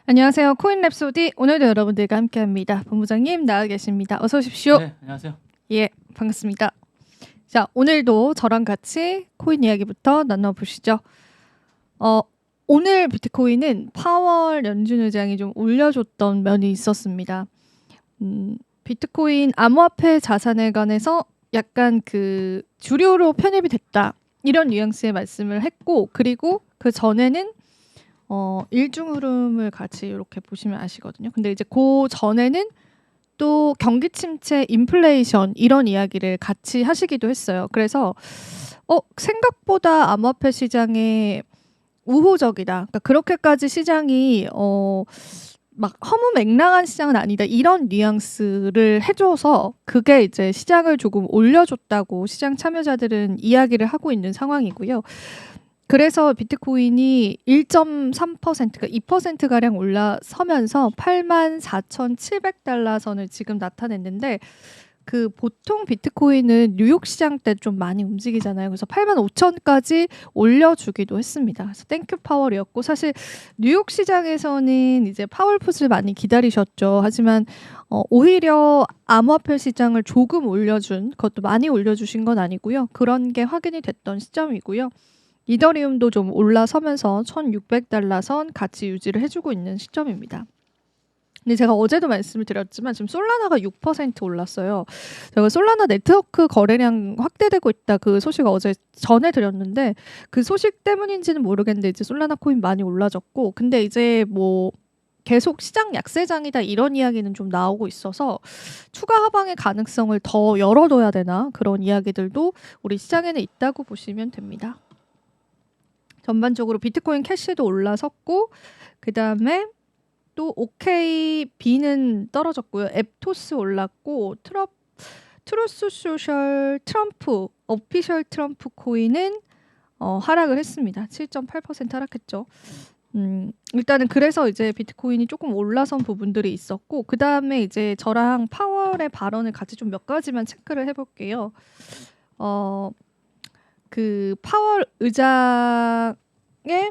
안녕하세요. 코인 랩소디 오늘도 여러분들과 함께합니다. 본부장님 나와 계십니다. 어서 오십시오. 네, 안녕하세요. 예, 반갑습니다. 자, 오늘도 저랑 같이 코인 이야기부터 나눠보시죠. 오늘 비트코인은 파월 연준 의장이 좀 올려줬던 면이 있었습니다. 비트코인 암호화폐 자산에 관해서 약간 그 주류로 편입이 됐다 이런 뉘앙스의 말씀을 했고, 그리고 그 전에는 일중 흐름을 같이 이렇게 보시면 아시거든요. 근데 이제 그 전에는 또 경기 침체, 인플레이션 이런 이야기를 같이 하시기도 했어요. 그래서 생각보다 암호화폐 시장에 우호적이다. 그러니까 그렇게까지 시장이 막 허무맹랑한 시장은 아니다. 이런 뉘앙스를 해줘서 그게 이제 시장을 조금 올려줬다고 시장 참여자들은 이야기를 하고 있는 상황이고요. 그래서 비트코인이 1.3%가 2%가량 올라서면서 84,700달러 선을 지금 나타냈는데, 그 보통 비트코인은 뉴욕 시장 때 좀 많이 움직이잖아요. 그래서 85,000까지 올려주기도 했습니다. 그래서 땡큐 파월이었고, 사실 뉴욕 시장에서는 이제 파월풋을 많이 기다리셨죠. 하지만 오히려 암호화폐 시장을 조금 올려준, 그것도 많이 올려주신 건 아니고요. 그런 게 확인이 됐던 시점이고요. 이더리움도 좀 올라서면서 1,600달러 선 같이 유지를 해주고 있는 시점입니다. 근데 제가 어제도 말씀을 드렸지만 지금 솔라나가 6% 올랐어요. 제가 솔라나 네트워크 거래량 확대되고 있다 그 소식을 어제 전해드렸는데, 그 소식 때문인지는 모르겠는데 이제 솔라나 코인 많이 올라졌고, 근데 이제 뭐 계속 시장 약세장이다 이런 이야기는 좀 나오고 있어서 추가 하방의 가능성을 더 열어둬야 되나, 그런 이야기들도 우리 시장에는 있다고 보시면 됩니다. 전반적으로 비트코인 캐시도 올라섰고, 그 다음에 또 OKB는 떨어졌고요. 앱토스 올랐고, 트루스 소셜 트럼프, 오피셜 트럼프 코인은 하락을 했습니다. 7.8% 하락했죠. 일단은 그래서 이제 비트코인이 조금 올라선 부분들이 있었고, 그 다음에 이제 저랑 파월의 발언을 같이 좀 몇 가지만 체크를 해볼게요. 그 파월 의장의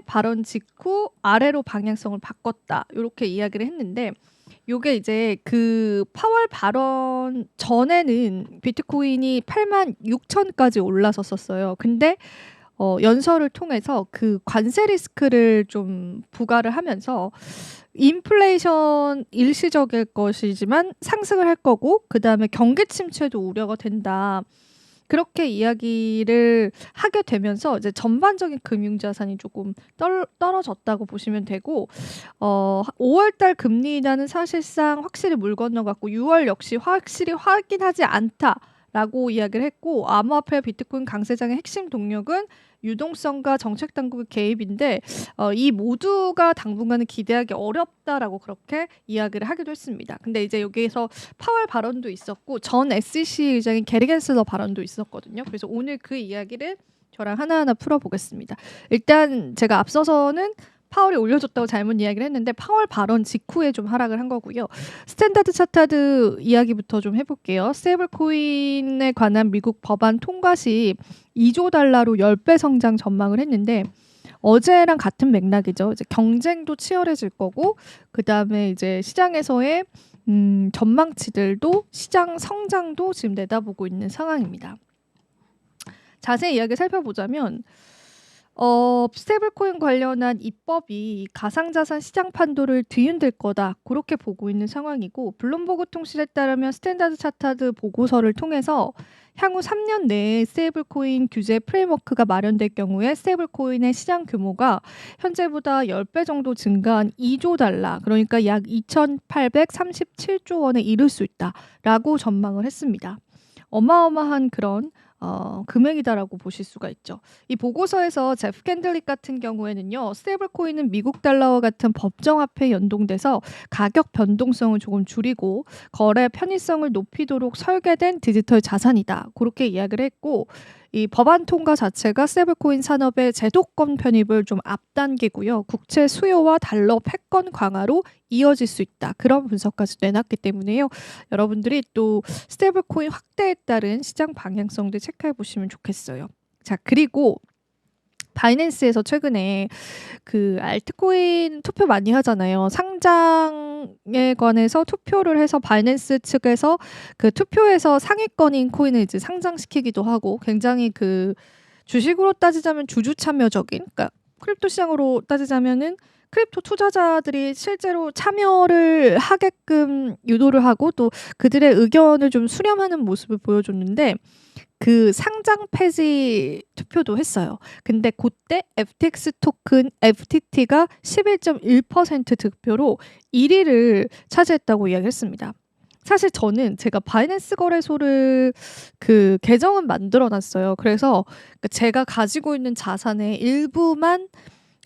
발언 직후 아래로 방향성을 바꿨다 이렇게 이야기를 했는데, 요게 이제 그 파월 발언 전에는 비트코인이 86,000까지 올라섰었어요. 근데 연설을 통해서 그 관세 리스크를 좀 부과를 하면서 인플레이션 일시적일 것이지만 상승을 할 거고, 그 다음에 경기 침체도 우려가 된다. 그렇게 이야기를 하게 되면서 이제 전반적인 금융자산이 조금 떨어졌다고 보시면 되고, 5월달 금리 인하는 사실상 확실히 물 건너갔고 6월 역시 확실히 확인하지 않다라고 이야기를 했고, 암호화폐 비트코인 강세장의 핵심 동력은 유동성과 정책 당국의 개입인데, 이 모두가 당분간은 기대하기 어렵다라고 그렇게 이야기를 하기도 했습니다. 근데 이제 여기에서 파월 발언도 있었고 전 SEC 의장인 게리 겐슬러 발언도 있었거든요. 그래서 오늘 그 이야기를 저랑 하나하나 풀어보겠습니다. 일단 제가 앞서서는 파월이 올려줬다고 잘못 이야기를 했는데, 파월 발언 직후에 좀 하락을 한 거고요. 스탠다드 차타드 이야기부터 좀 해볼게요. 스테이블코인에 관한 미국 법안 통과 시 2조 달러로 10배 성장 전망을 했는데, 어제랑 같은 맥락이죠. 이제 경쟁도 치열해질 거고, 그 다음에 이제 시장에서의 전망치들도 시장 성장도 지금 내다보고 있는 상황입니다. 자세히 이야기 살펴보자면, 스테이블코인 관련한 입법이 가상자산 시장 판도를 뒤흔들 거다 그렇게 보고 있는 상황이고, 블룸버그 통신에 따르면 스탠다드 차타드 보고서를 통해서 향후 3년 내에 스테이블코인 규제 프레임워크가 마련될 경우에 스테이블코인의 시장 규모가 현재보다 10배 정도 증가한 2조 달러, 그러니까 약 2,837조 원에 이를 수 있다라고 전망을 했습니다. 어마어마한 그런 금액이다라고 보실 수가 있죠. 이 보고서에서 제프 캔들릭 같은 경우에는요, 스테이블 코인은 미국 달러와 같은 법정화폐에 연동돼서 가격 변동성을 조금 줄이고 거래 편의성을 높이도록 설계된 디지털 자산이다 그렇게 이야기를 했고, 이 법안 통과 자체가 스테이블코인 산업의 제도권 편입을 좀 앞당기고요, 국채 수요와 달러 패권 강화로 이어질 수 있다 그런 분석까지 내놨기 때문에요. 여러분들이 또 스테이블코인 확대에 따른 시장 방향성도 체크해 보시면 좋겠어요. 자, 그리고 바이낸스에서 최근에 그 알트코인 투표 많이 하잖아요. 상장에 관해서 투표를 해서 바이낸스 측에서 그 투표에서 상위권인 코인을 이제 상장시키기도 하고 굉장히 그 주식으로 따지자면 주주 참여적인 그러니까 크립토 시장으로 따지자면은 크립토 투자자들이 실제로 참여를 하게끔 유도를 하고 또 그들의 의견을 좀 수렴하는 모습을 보여줬는데 그 상장 폐지 투표도 했어요. 근데 그때 FTX 토큰 FTT가 11.1% 득표로 1위를 차지했다고 이야기했습니다. 사실 저는 제가 바이낸스 거래소를 그 계정은 만들어 놨어요. 그래서 제가 가지고 있는 자산의 일부만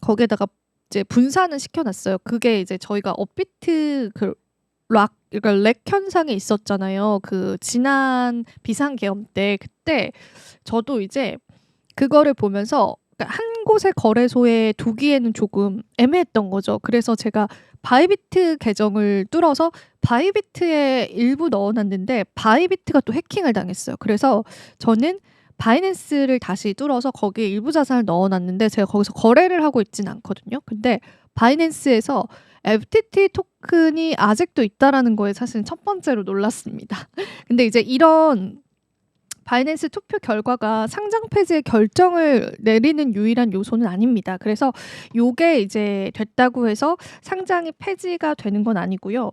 거기에다가 이제 분산을 시켜놨어요. 그게 이제 저희가 업비트 그러니까 렉 현상이 있었잖아요. 그 지난 비상계엄 때 그때 저도 이제 그거를 보면서 그러니까 한 곳의 거래소에 두기에는 조금 애매했던 거죠. 그래서 제가 바이비트 계정을 뚫어서 바이비트에 일부 넣어놨는데 바이비트가 또 해킹을 당했어요. 그래서 저는 바이낸스를 다시 뚫어서 거기에 일부 자산을 넣어놨는데 제가 거기서 거래를 하고 있진 않거든요. 근데 바이낸스에서 FTT 토큰이 아직도 있다라는 거에 사실 첫 번째로 놀랐습니다. 근데 이제 이런 바이낸스 투표 결과가 상장 폐지의 결정을 내리는 유일한 요소는 아닙니다. 그래서 요게 이제 됐다고 해서 상장이 폐지가 되는 건 아니고요.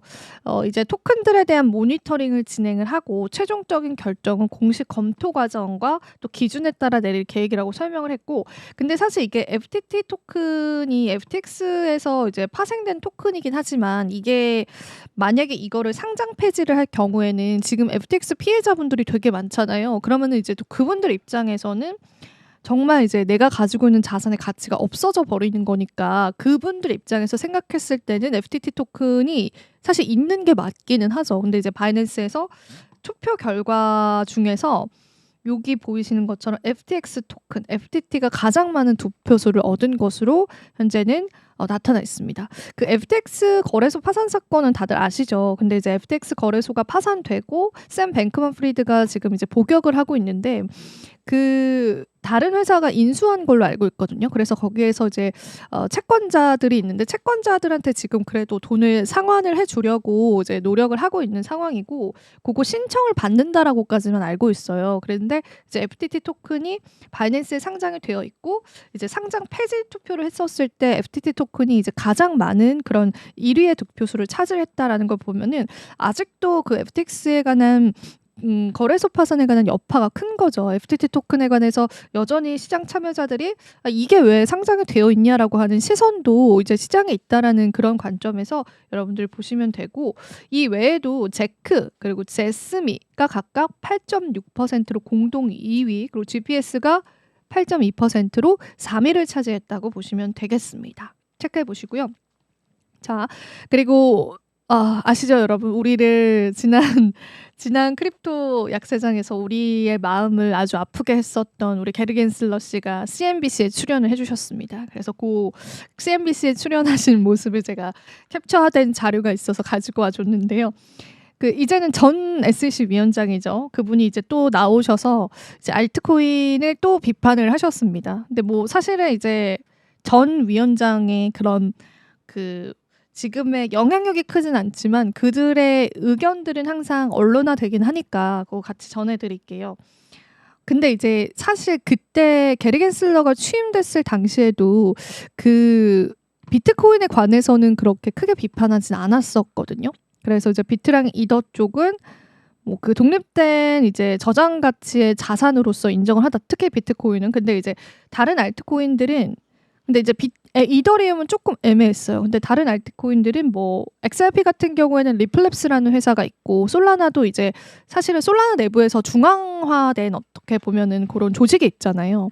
이제 토큰들에 대한 모니터링을 진행을 하고 최종적인 결정은 공식 검토 과정과 또 기준에 따라 내릴 계획이라고 설명을 했고, 근데 사실 이게 FTT 토큰이 FTX에서 이제 파생된 토큰이긴 하지만 이게 만약에 이거를 상장 폐지를 할 경우에는 지금 FTX 피해자분들이 되게 많잖아요. 그러면은 이제 또 그분들 입장에서는 정말 이제 내가 가지고 있는 자산의 가치가 없어져 버리는 거니까 그분들 입장에서 생각했을 때는 FTT 토큰이 사실 있는 게 맞기는 하죠. 근데 이제 바이낸스에서 투표 결과 중에서 여기 보이시는 것처럼 FTX 토큰, FTT가 가장 많은 득표수를 얻은 것으로 현재는 나타나 있습니다. 그 FTX 거래소 파산 사건은 다들 아시죠? 근데 이제 FTX 거래소가 파산되고 샘 뱅크먼 프리드가 지금 이제 복역을 하고 있는데 그 다른 회사가 인수한 걸로 알고 있거든요. 그래서 거기에서 이제 채권자들이 있는데 채권자들한테 지금 그래도 돈을 상환을 해주려고 이제 노력을 하고 있는 상황이고 그거 신청을 받는다라고까지만 알고 있어요. 그런데 이제 FTT 토큰이 바이낸스에 상장이 되어 있고 이제 상장 폐지 투표를 했었을 때 FTT 토큰이 이제 가장 많은 그런 1위의 득표수를 차지했다라는 걸 보면은 아직도 그 FTX에 관한 거래소 파산에 관한 여파가 큰 거죠. FTT 토큰에 관해서 여전히 시장 참여자들이 이게 왜 상장이 되어 있냐라고 하는 시선도 이제 시장에 있다라는 그런 관점에서 여러분들 보시면 되고, 이 외에도 제크 그리고 제스미가 각각 8.6%로 공동 2위, 그리고 GPS가 8.2%로 3위를 차지했다고 보시면 되겠습니다. 체크해 보시고요. 자, 그리고 아시죠, 여러분? 우리를 지난 크립토 약세장에서 우리의 마음을 아주 아프게 했었던 우리 게리 겐슬러 씨가 CNBC에 출연을 해주셨습니다. 그래서 그 CNBC에 출연하신 모습을 제가 캡처된 자료가 있어서 가지고 와줬는데요. 이제는 전 SEC 위원장이죠. 그분이 이제 또 나오셔서 이제 알트코인을 또 비판을 하셨습니다. 근데 뭐 사실은 이제 전 위원장의 그런 지금의 영향력이 크진 않지만 그들의 의견들은 항상 언론화되긴 하니까 그거 같이 전해드릴게요. 근데 이제 사실 그때 게리 겐슬러가 취임됐을 당시에도 그 비트코인에 관해서는 그렇게 크게 비판하진 않았었거든요. 그래서 이제 비트랑 이더 쪽은 뭐 그 독립된 이제 저장 가치의 자산으로서 인정을 하다. 특히 비트코인은. 근데 이제 다른 알트코인들은 근데 이제 이더리움은 조금 애매했어요. 근데 다른 알트코인들은 뭐 XRP 같은 경우에는 리플랩스라는 회사가 있고 솔라나도 이제 사실은 솔라나 내부에서 중앙화된 어떻게 보면은 그런 조직이 있잖아요.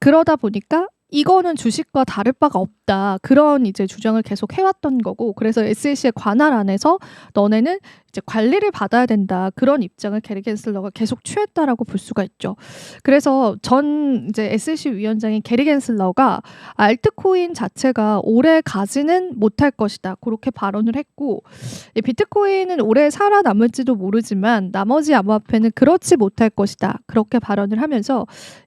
그러다 보니까 이거는 주식과 다를 바가 없다. 그런 이제 주장을 계속 해왔던 거고, 그래서 SEC의 관할 안에서 너네는 이제 관리를 받아야 된다. 그런 입장을 게리 겐슬러가 계속 취했다라고 볼 수가 있죠. 그래서 전 이제 SEC 위원장인 게리 겐슬러가 알트코인 자체가 오래 가지는 못할 것이다. 그렇게 발언을 했고, 이 비트코인은 오래 살아남을지도 모르지만 나머지 암호화폐는 그렇지 못할 것이다. 그렇게 발언을 하면서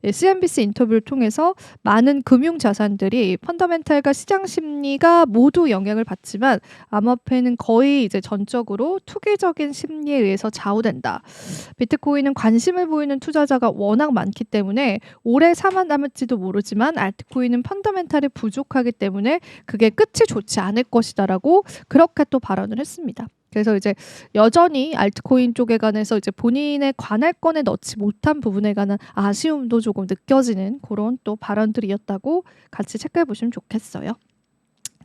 CNBC 인터뷰를 통해서 많은 금융 자산들이 펀더멘탈과 시장 심리가 모두 영향을 받지만 암호화폐는 거의 이제 전적으로 투기적인 심리에 의해서 좌우된다. 비트코인은 관심을 보이는 투자자가 워낙 많기 때문에 오래 살아남을지도 모르지만 알트코인은 펀더멘탈이 부족하기 때문에 그게 끝이 좋지 않을 것이다라고 그렇게 또 발언을 했습니다. 그래서 이제 여전히 알트코인 쪽에 관해서 이제 본인의 관할권에 넣지 못한 부분에 관한 아쉬움도 조금 느껴지는 그런 또 발언들이었다고 같이 체크해 보시면 좋겠어요.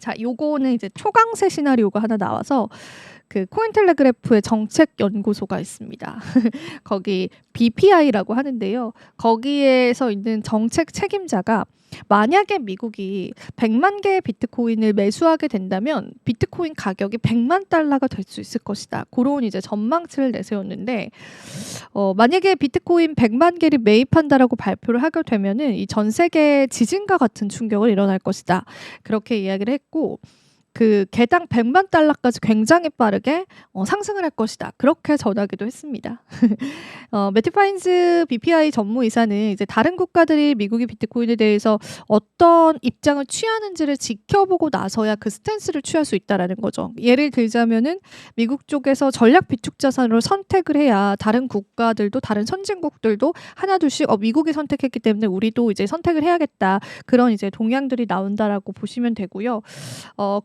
자, 요거는 이제 초강세 시나리오가 하나 나와서 그 코인텔레그래프의 정책연구소가 있습니다. 거기 BPI라고 하는데요. 거기에서 있는 정책 책임자가 만약에 미국이 100만 개의 비트코인을 매수하게 된다면 비트코인 가격이 100만 달러가 될 수 있을 것이다. 그런 이제 전망치를 내세웠는데 만약에 비트코인 100만 개를 매입한다라고 발표를 하게 되면은 이 전 세계 지진과 같은 충격을 일어날 것이다. 그렇게 이야기를 했고 그 개당 100만 달러까지 굉장히 빠르게 상승을 할 것이다. 그렇게 전하기도 했습니다. 매튜 파인즈 BPI 전무이사는 이제 다른 국가들이 미국의 비트코인에 대해서 어떤 입장을 취하는지를 지켜보고 나서야 그 스탠스를 취할 수 있다라는 거죠. 예를 들자면은 미국 쪽에서 전략 비축 자산으로 선택을 해야 다른 국가들도 다른 선진국들도 하나둘씩 미국이 선택했기 때문에 우리도 이제 선택을 해야겠다. 그런 이제 동향들이 나온다라고 보시면 되고요.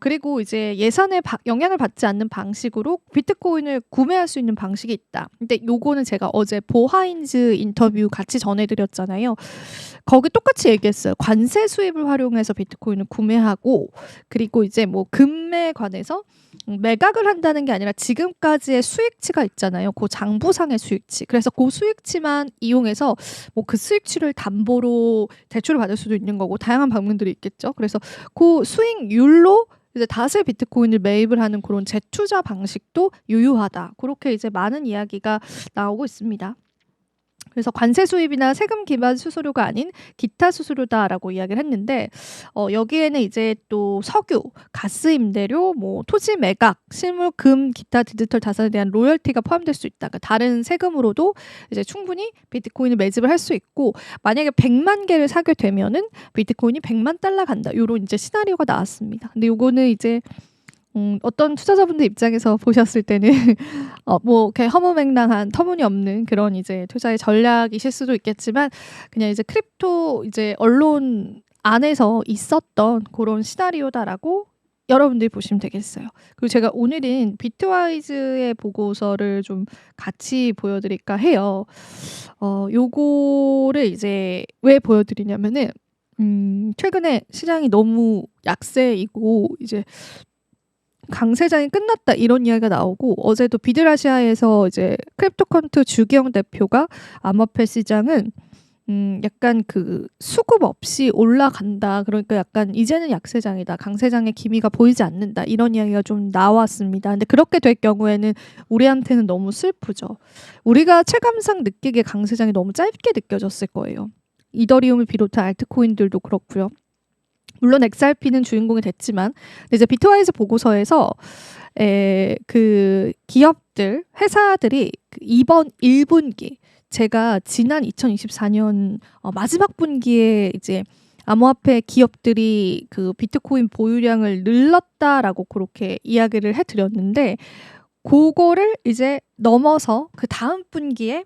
그리고 이제 예산에 영향을 받지 않는 방식으로 비트코인을 구매할 수 있는 방식이 있다. 근데 요거는 제가 어제 보하인즈 인터뷰 같이 전해드렸잖아요. 거기 똑같이 얘기했어요. 관세 수입을 활용해서 비트코인을 구매하고 그리고 이제 뭐 금매에 관해서 매각을 한다는 게 아니라 지금까지의 수익치가 있잖아요. 그 장부상의 수익치. 그래서 그 수익치만 이용해서 뭐 그 수익치를 담보로 대출을 받을 수도 있는 거고 다양한 방면들이 있겠죠. 그래서 그 수익률로 이제 다시 비트코인을 매입을 하는 그런 재투자 방식도 유효하다. 그렇게 이제 많은 이야기가 나오고 있습니다. 그래서 관세 수입이나 세금 기반 수수료가 아닌 기타 수수료다라고 이야기를 했는데 여기에는 이제 또 석유, 가스 임대료, 뭐 토지 매각, 실물, 금, 기타 디지털 자산에 대한 로열티가 포함될 수 있다. 그러니까 다른 세금으로도 이제 충분히 비트코인을 매집을 할 수 있고 만약에 100만 개를 사게 되면은 비트코인이 100만 달러 간다. 요런 이제 시나리오가 나왔습니다. 근데 요거는 이제 어떤 투자자분들 입장에서 보셨을 때는 뭐 이렇게 허무맹랑한 터무니없는 그런 이제 투자의 전략이실 수도 있겠지만 그냥 이제 크립토 이제 언론 안에서 있었던 그런 시나리오다라고 여러분들이 보시면 되겠어요. 그리고 제가 오늘은 비트와이즈의 보고서를 좀 같이 보여드릴까 해요. 요거를 이제 왜 보여드리냐면은 최근에 시장이 너무 약세이고 이제 강세장이 끝났다 이런 이야기가 나오고 어제도 비드라시아에서 이제 크립토컨트 주기영 대표가 암호화폐 시장은 약간 그 수급 없이 올라간다. 그러니까 약간 이제는 약세장이다. 강세장의 기미가 보이지 않는다. 이런 이야기가 좀 나왔습니다. 근데 그렇게 될 경우에는 우리한테는 너무 슬프죠. 우리가 체감상 느끼기에 강세장이 너무 짧게 느껴졌을 거예요. 이더리움을 비롯한 알트코인들도 그렇고요. 물론 XRP는 주인공이 됐지만 이제 비트와이즈 보고서에서 그 기업들, 회사들이 이번 1분기 제가 지난 2024년 마지막 분기에 이제 암호화폐 기업들이 그 비트코인 보유량을 늘렸다라고 그렇게 이야기를 해드렸는데 그거를 이제 넘어서 그 다음 분기에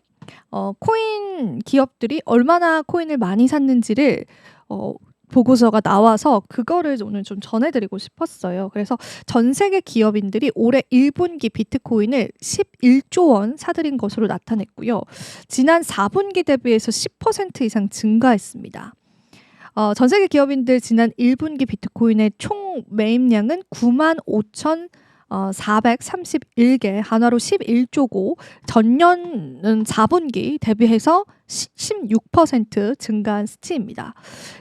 코인 기업들이 얼마나 코인을 많이 샀는지를 보고서가 나와서 그거를 오늘 좀 전해드리고 싶었어요. 그래서 전 세계 기업인들이 올해 1분기 비트코인을 11조 원 사들인 것으로 나타냈고요. 지난 4분기 대비해서 10% 이상 증가했습니다. 전 세계 기업인들 지난 1분기 비트코인의 총 매입량은 9만 5천 431개, 한화로 11조고 전년 4분기 대비해서 16% 증가한 수치입니다.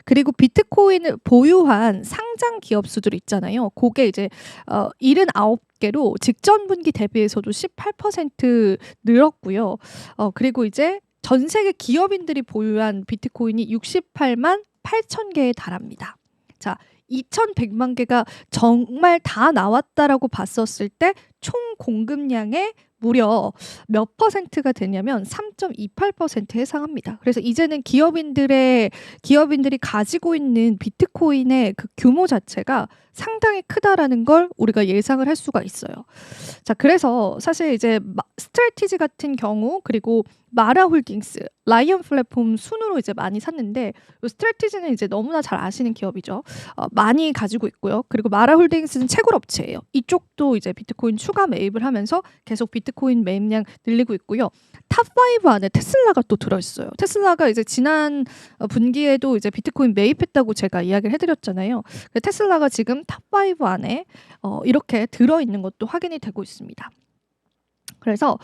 그리고 비트코인을 보유한 상장 기업 수들 있잖아요. 그게 이제 79개로 직전 분기 대비해서도 18% 늘었고요. 그리고 이제 전 세계 기업인들이 보유한 비트코인이 68만 8천 개에 달합니다. 자, 2,100만 개가 정말 다 나왔다라고 봤었을 때 총 공급량의 무려 몇 퍼센트가 되냐면 3.28%에 해당합니다. 그래서 이제는 기업인들이 가지고 있는 비트코인의 그 규모 자체가 상당히 크다라는 걸 우리가 예상을 할 수가 있어요. 자, 그래서 사실 이제 스트래티지 같은 경우 그리고 마라 홀딩스, 라이언 플랫폼 순으로 이제 많이 샀는데 스트래티지는 이제 너무나 잘 아시는 기업이죠. 많이 가지고 있고요. 그리고 마라 홀딩스는 채굴 업체예요. 이쪽도 이제 비트코인 추가 매입을 하면서 계속 비트코인 매입량 늘리고 있고요. 탑5 안에 테슬라가 또 들어있어요. 테슬라가 이제 지난 분기에도 이제 비트코인 매입했다고 제가 이야기를 해드렸잖아요. 테슬라가 지금 탑5 안에 이렇게 들어있는 것도 확인이 되고 있습니다. 그래서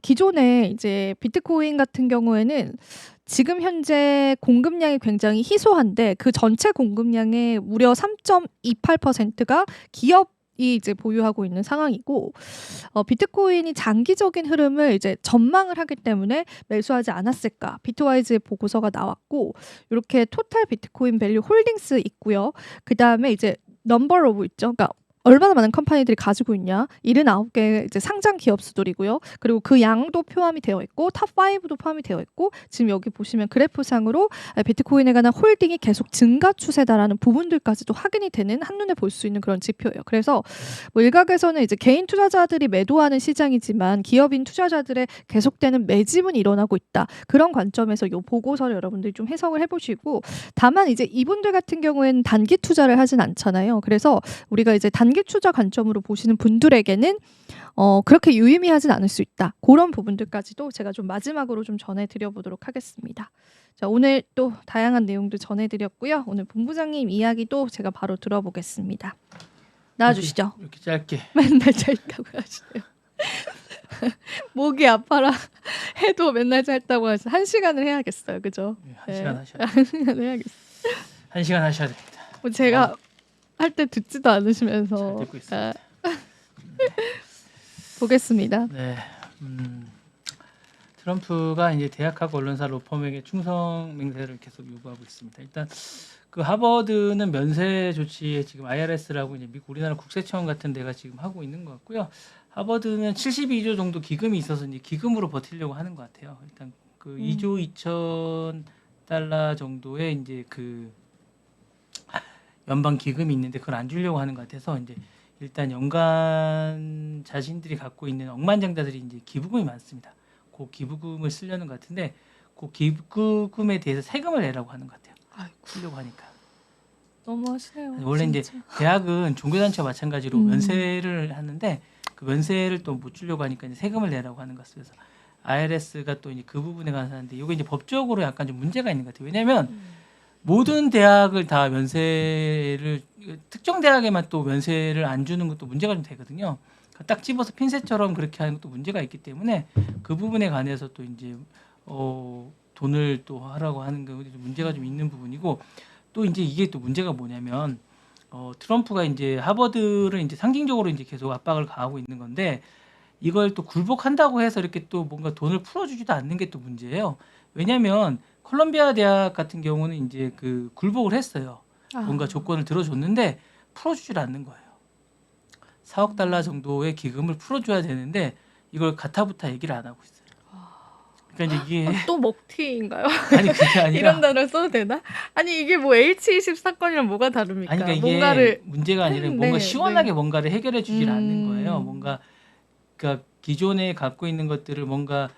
기존에 이제 비트코인 같은 경우에는 지금 현재 공급량이 굉장히 희소한데 그 전체 공급량의 무려 3.28%가 기업이 이제 보유하고 있는 상황이고 비트코인이 장기적인 흐름을 이제 전망을 하기 때문에 매수하지 않았을까 비트와이즈의 보고서가 나왔고 이렇게 토탈 비트코인 밸류 홀딩스 있고요. 그 다음에 이제 넘버 오브 있죠. 그러니까 얼마나 많은 컴퍼니들이 가지고 있냐. 79개 이제 상장 기업 수들이고요. 그리고 그 양도 포함이 되어 있고 탑5도 포함이 되어 있고 지금 여기 보시면 그래프상으로 비트코인에 관한 홀딩이 계속 증가 추세다라는 부분들까지도 확인이 되는 한눈에 볼 수 있는 그런 지표예요. 그래서 뭐 일각에서는 이제 개인 투자자들이 매도하는 시장이지만 기업인 투자자들의 계속되는 매집은 일어나고 있다. 그런 관점에서 이 보고서를 여러분들이 좀 해석을 해보시고 다만 이제 이분들 같은 경우에는 단기 투자를 하진 않잖아요. 그래서 우리가 이제 단기 투자 관점으로 보시는 분들에게는 그렇게 유의미하진 않을 수 있다. 그런 부분들까지도 제가 좀 마지막으로 좀 전해드려 보도록 하겠습니다. 자, 오늘 또 다양한 내용도 전해드렸고요. 오늘 본부장님 이야기도 제가 바로 들어보겠습니다. 나와주시죠. 이렇게 짧게. 맨날 짧다고 하시네요. 목이 아파라 해도 맨날 짧다고 하시. 1시간을 해야겠어요, 그죠? 네, 1시간 하셔야 돼요. 1시간 해야겠어요. 1시간 하셔야 됩니다. 뭐 제가 할 때 듣지도 않으시면서 잘 듣고 있습니다. 보겠습니다. 네, 트럼프가 이제 대학하고 언론사 로펌에게 충성 맹세를 계속 요구하고 있습니다. 일단 그 하버드는 면세 조치에 지금 IRS라고 이제 미국 우리나라 국세청 같은 데가 지금 하고 있는 것 같고요. 하버드는 72조 정도 기금이 있어서 이제 기금으로 버티려고 하는 것 같아요. 일단 그 2조 2천 달러 정도의 이제 그 연방 기금이 있는데 그걸 안 주려고 하는 것 같아서 이제 일단 연간 자신들이 갖고 있는 억만장자들이 이제 기부금이 많습니다. 그 기부금을 쓰려는 것 같은데 그 기부금에 대해서 세금을 내라고 하는 것 같아요. 쓰려고 하니까. 너무 하시네요. 원래 진짜. 이제 대학은 종교단체와 마찬가지로 면세를 하는데 그 면세를 또 못 주려고 하니까 이제 세금을 내라고 하는 것 같아요. 그래서 IRS가 또 이제 그 부분에 관해서 하는데 이게 이제 법적으로 약간 좀 문제가 있는 것 같아요. 왜냐하면 모든 대학을 다 면세를 특정 대학에만 또 면세를 안 주는 것도 문제가 좀 되거든요. 딱 집어서 핀셋처럼 그렇게 하는 것도 문제가 있기 때문에 그 부분에 관해서 또 이제 돈을 또 하라고 하는 게 문제가 좀 있는 부분이고 또 이제 이게 또 문제가 뭐냐면 트럼프가 이제 하버드를 이제 상징적으로 이제 계속 압박을 가하고 있는 건데 이걸 또 굴복한다고 해서 이렇게 또 뭔가 돈을 풀어주지도 않는 게 또 문제예요. 왜냐하면 콜롬비아 대학 같은 경우는 이제 그 굴복을 했어요. 뭔가 조건을 들어줬는데 풀어주질 않는 거예요. 4억 달러 정도의 기금을 풀어줘야 되는데 이걸 가타부타 얘기를 안 하고 있어요. 그러니까 이제 이게 또 먹튀인가요? 아니 그게 아니라 이런 단어 써도 되나? 아니 이게 뭐 H20 사건이랑 뭐가 다릅니까? 아니 그러니까 이게 뭔가를 문제가 아니라 했는데, 뭔가 시원하게 네. 뭔가를 해결해 주질 않는 거예요. 뭔가 그러니까 기존에 갖고 있는 것들을 뭔가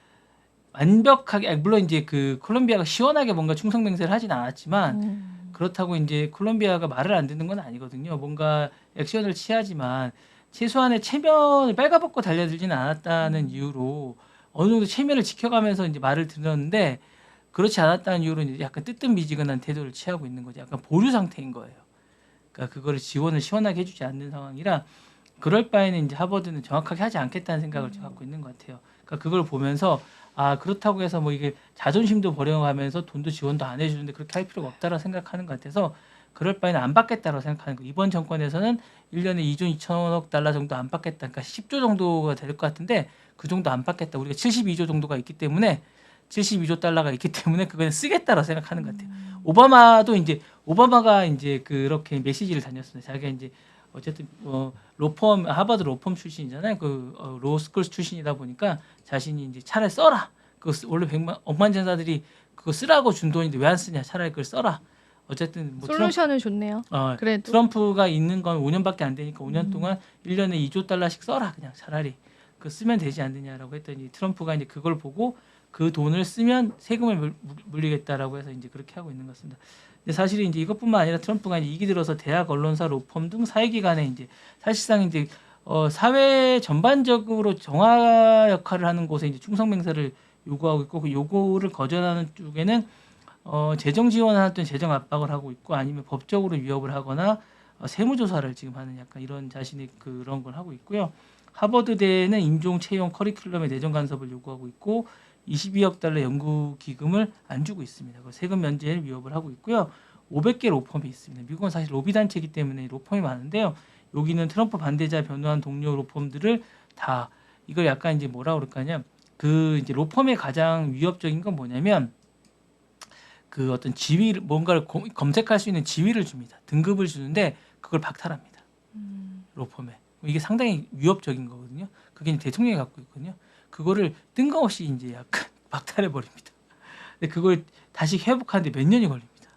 완벽하게 물론 이제 그 콜롬비아가 시원하게 뭔가 충성맹세를 하진 않았지만 그렇다고 이제 콜롬비아가 말을 안 듣는 건 아니거든요. 뭔가 액션을 취하지만 최소한의 체면을 빨가벗고 달려들지는 않았다는 이유로 어느 정도 체면을 지켜가면서 이제 말을 들었는데 그렇지 않았다는 이유로 이제 약간 뜨뜻미지근한 태도를 취하고 있는 거죠. 약간 보류 상태인 거예요. 그러니까 그거를 지원을 시원하게 해주지 않는 상황이라 그럴 바에는 이제 하버드는 정확하게 하지 않겠다는 생각을 좀 갖고 있는 것 같아요. 그러니까 그걸 보면서 아 그렇다고 해서 뭐 이게 자존심도 버려가면서 돈도 지원도 안 해주는데 그렇게 할 필요가 없다라고 생각하는 것 같아서 그럴 바에는 안 받겠다라고 생각하는 거. 이번 정권에서는 1년에 2조 2천억 달러 정도 안 받겠다. 그러니까 10조 정도가 될 것 같은데 그 정도 안 받겠다. 우리가 72조 정도가 있기 때문에 72조 달러가 있기 때문에 그거는 쓰겠다라고 생각하는 것 같아요. 오바마가 이제 그렇게 메시지를 다녔습니다. 자기가 이제 어쨌든 로펌 하버드 로펌 출신이잖아요. 로스쿨 출신이다 보니까 자신이 이제 차라리 써라. 그 원래 억만장자들이 그거 쓰라고 준 돈인데 왜 안 쓰냐? 차라리 그걸 써라. 어쨌든 뭐 솔루션은 좋네요. 그래도 트럼프가 있는 건 5년밖에 안 되니까 5년 동안 1년에 2조 달러씩 써라. 그냥 차라리 그 쓰면 되지 않느냐라고 했더니 트럼프가 이제 그걸 보고 그 돈을 쓰면 세금을 물리겠다라고 해서 이제 그렇게 하고 있는 것 같습니다. 근데 사실은 이제 이것뿐만 아니라 트럼프가 이제 이기 들어서 대학, 언론사, 로펌 등 사회기관에 이제 사실상 이제 사회 전반적으로 정화 역할을 하는 곳에 이제 충성 맹세를 요구하고 있고 그 요구를 거절하는 쪽에는 재정 지원을 또는 재정 압박을 하고 있고 아니면 법적으로 위협을 하거나 세무 조사를 지금 하는 약간 이런 자신의 그런 걸 하고 있고요. 하버드대는 인종 채용 커리큘럼의 내정 간섭을 요구하고 있고 22억 달러 연구 기금을 안 주고 있습니다. 세금 면제를 위협을 하고 있고요. 500개 로펌이 있습니다. 미국은 사실 로비 단체이기 때문에 로펌이 많은데요. 여기는 트럼프 반대자 변호한 동료 로펌들을 다 이걸 약간 이제 뭐라 그럴까냐? 그 이제 로펌의 가장 위협적인 건 뭐냐면 그 어떤 지위를 뭔가를 검색할 수 있는 지위를 줍니다. 등급을 주는데 그걸 박탈합니다. 로펌에. 이게 상당히 위협적인 거거든요. 그게 이제 대통령이 갖고 있거든요. 그거를 뜬금없이 이제 약간 박탈해 버립니다. 근데 그걸 다시 회복하는데 몇 년이 걸립니다.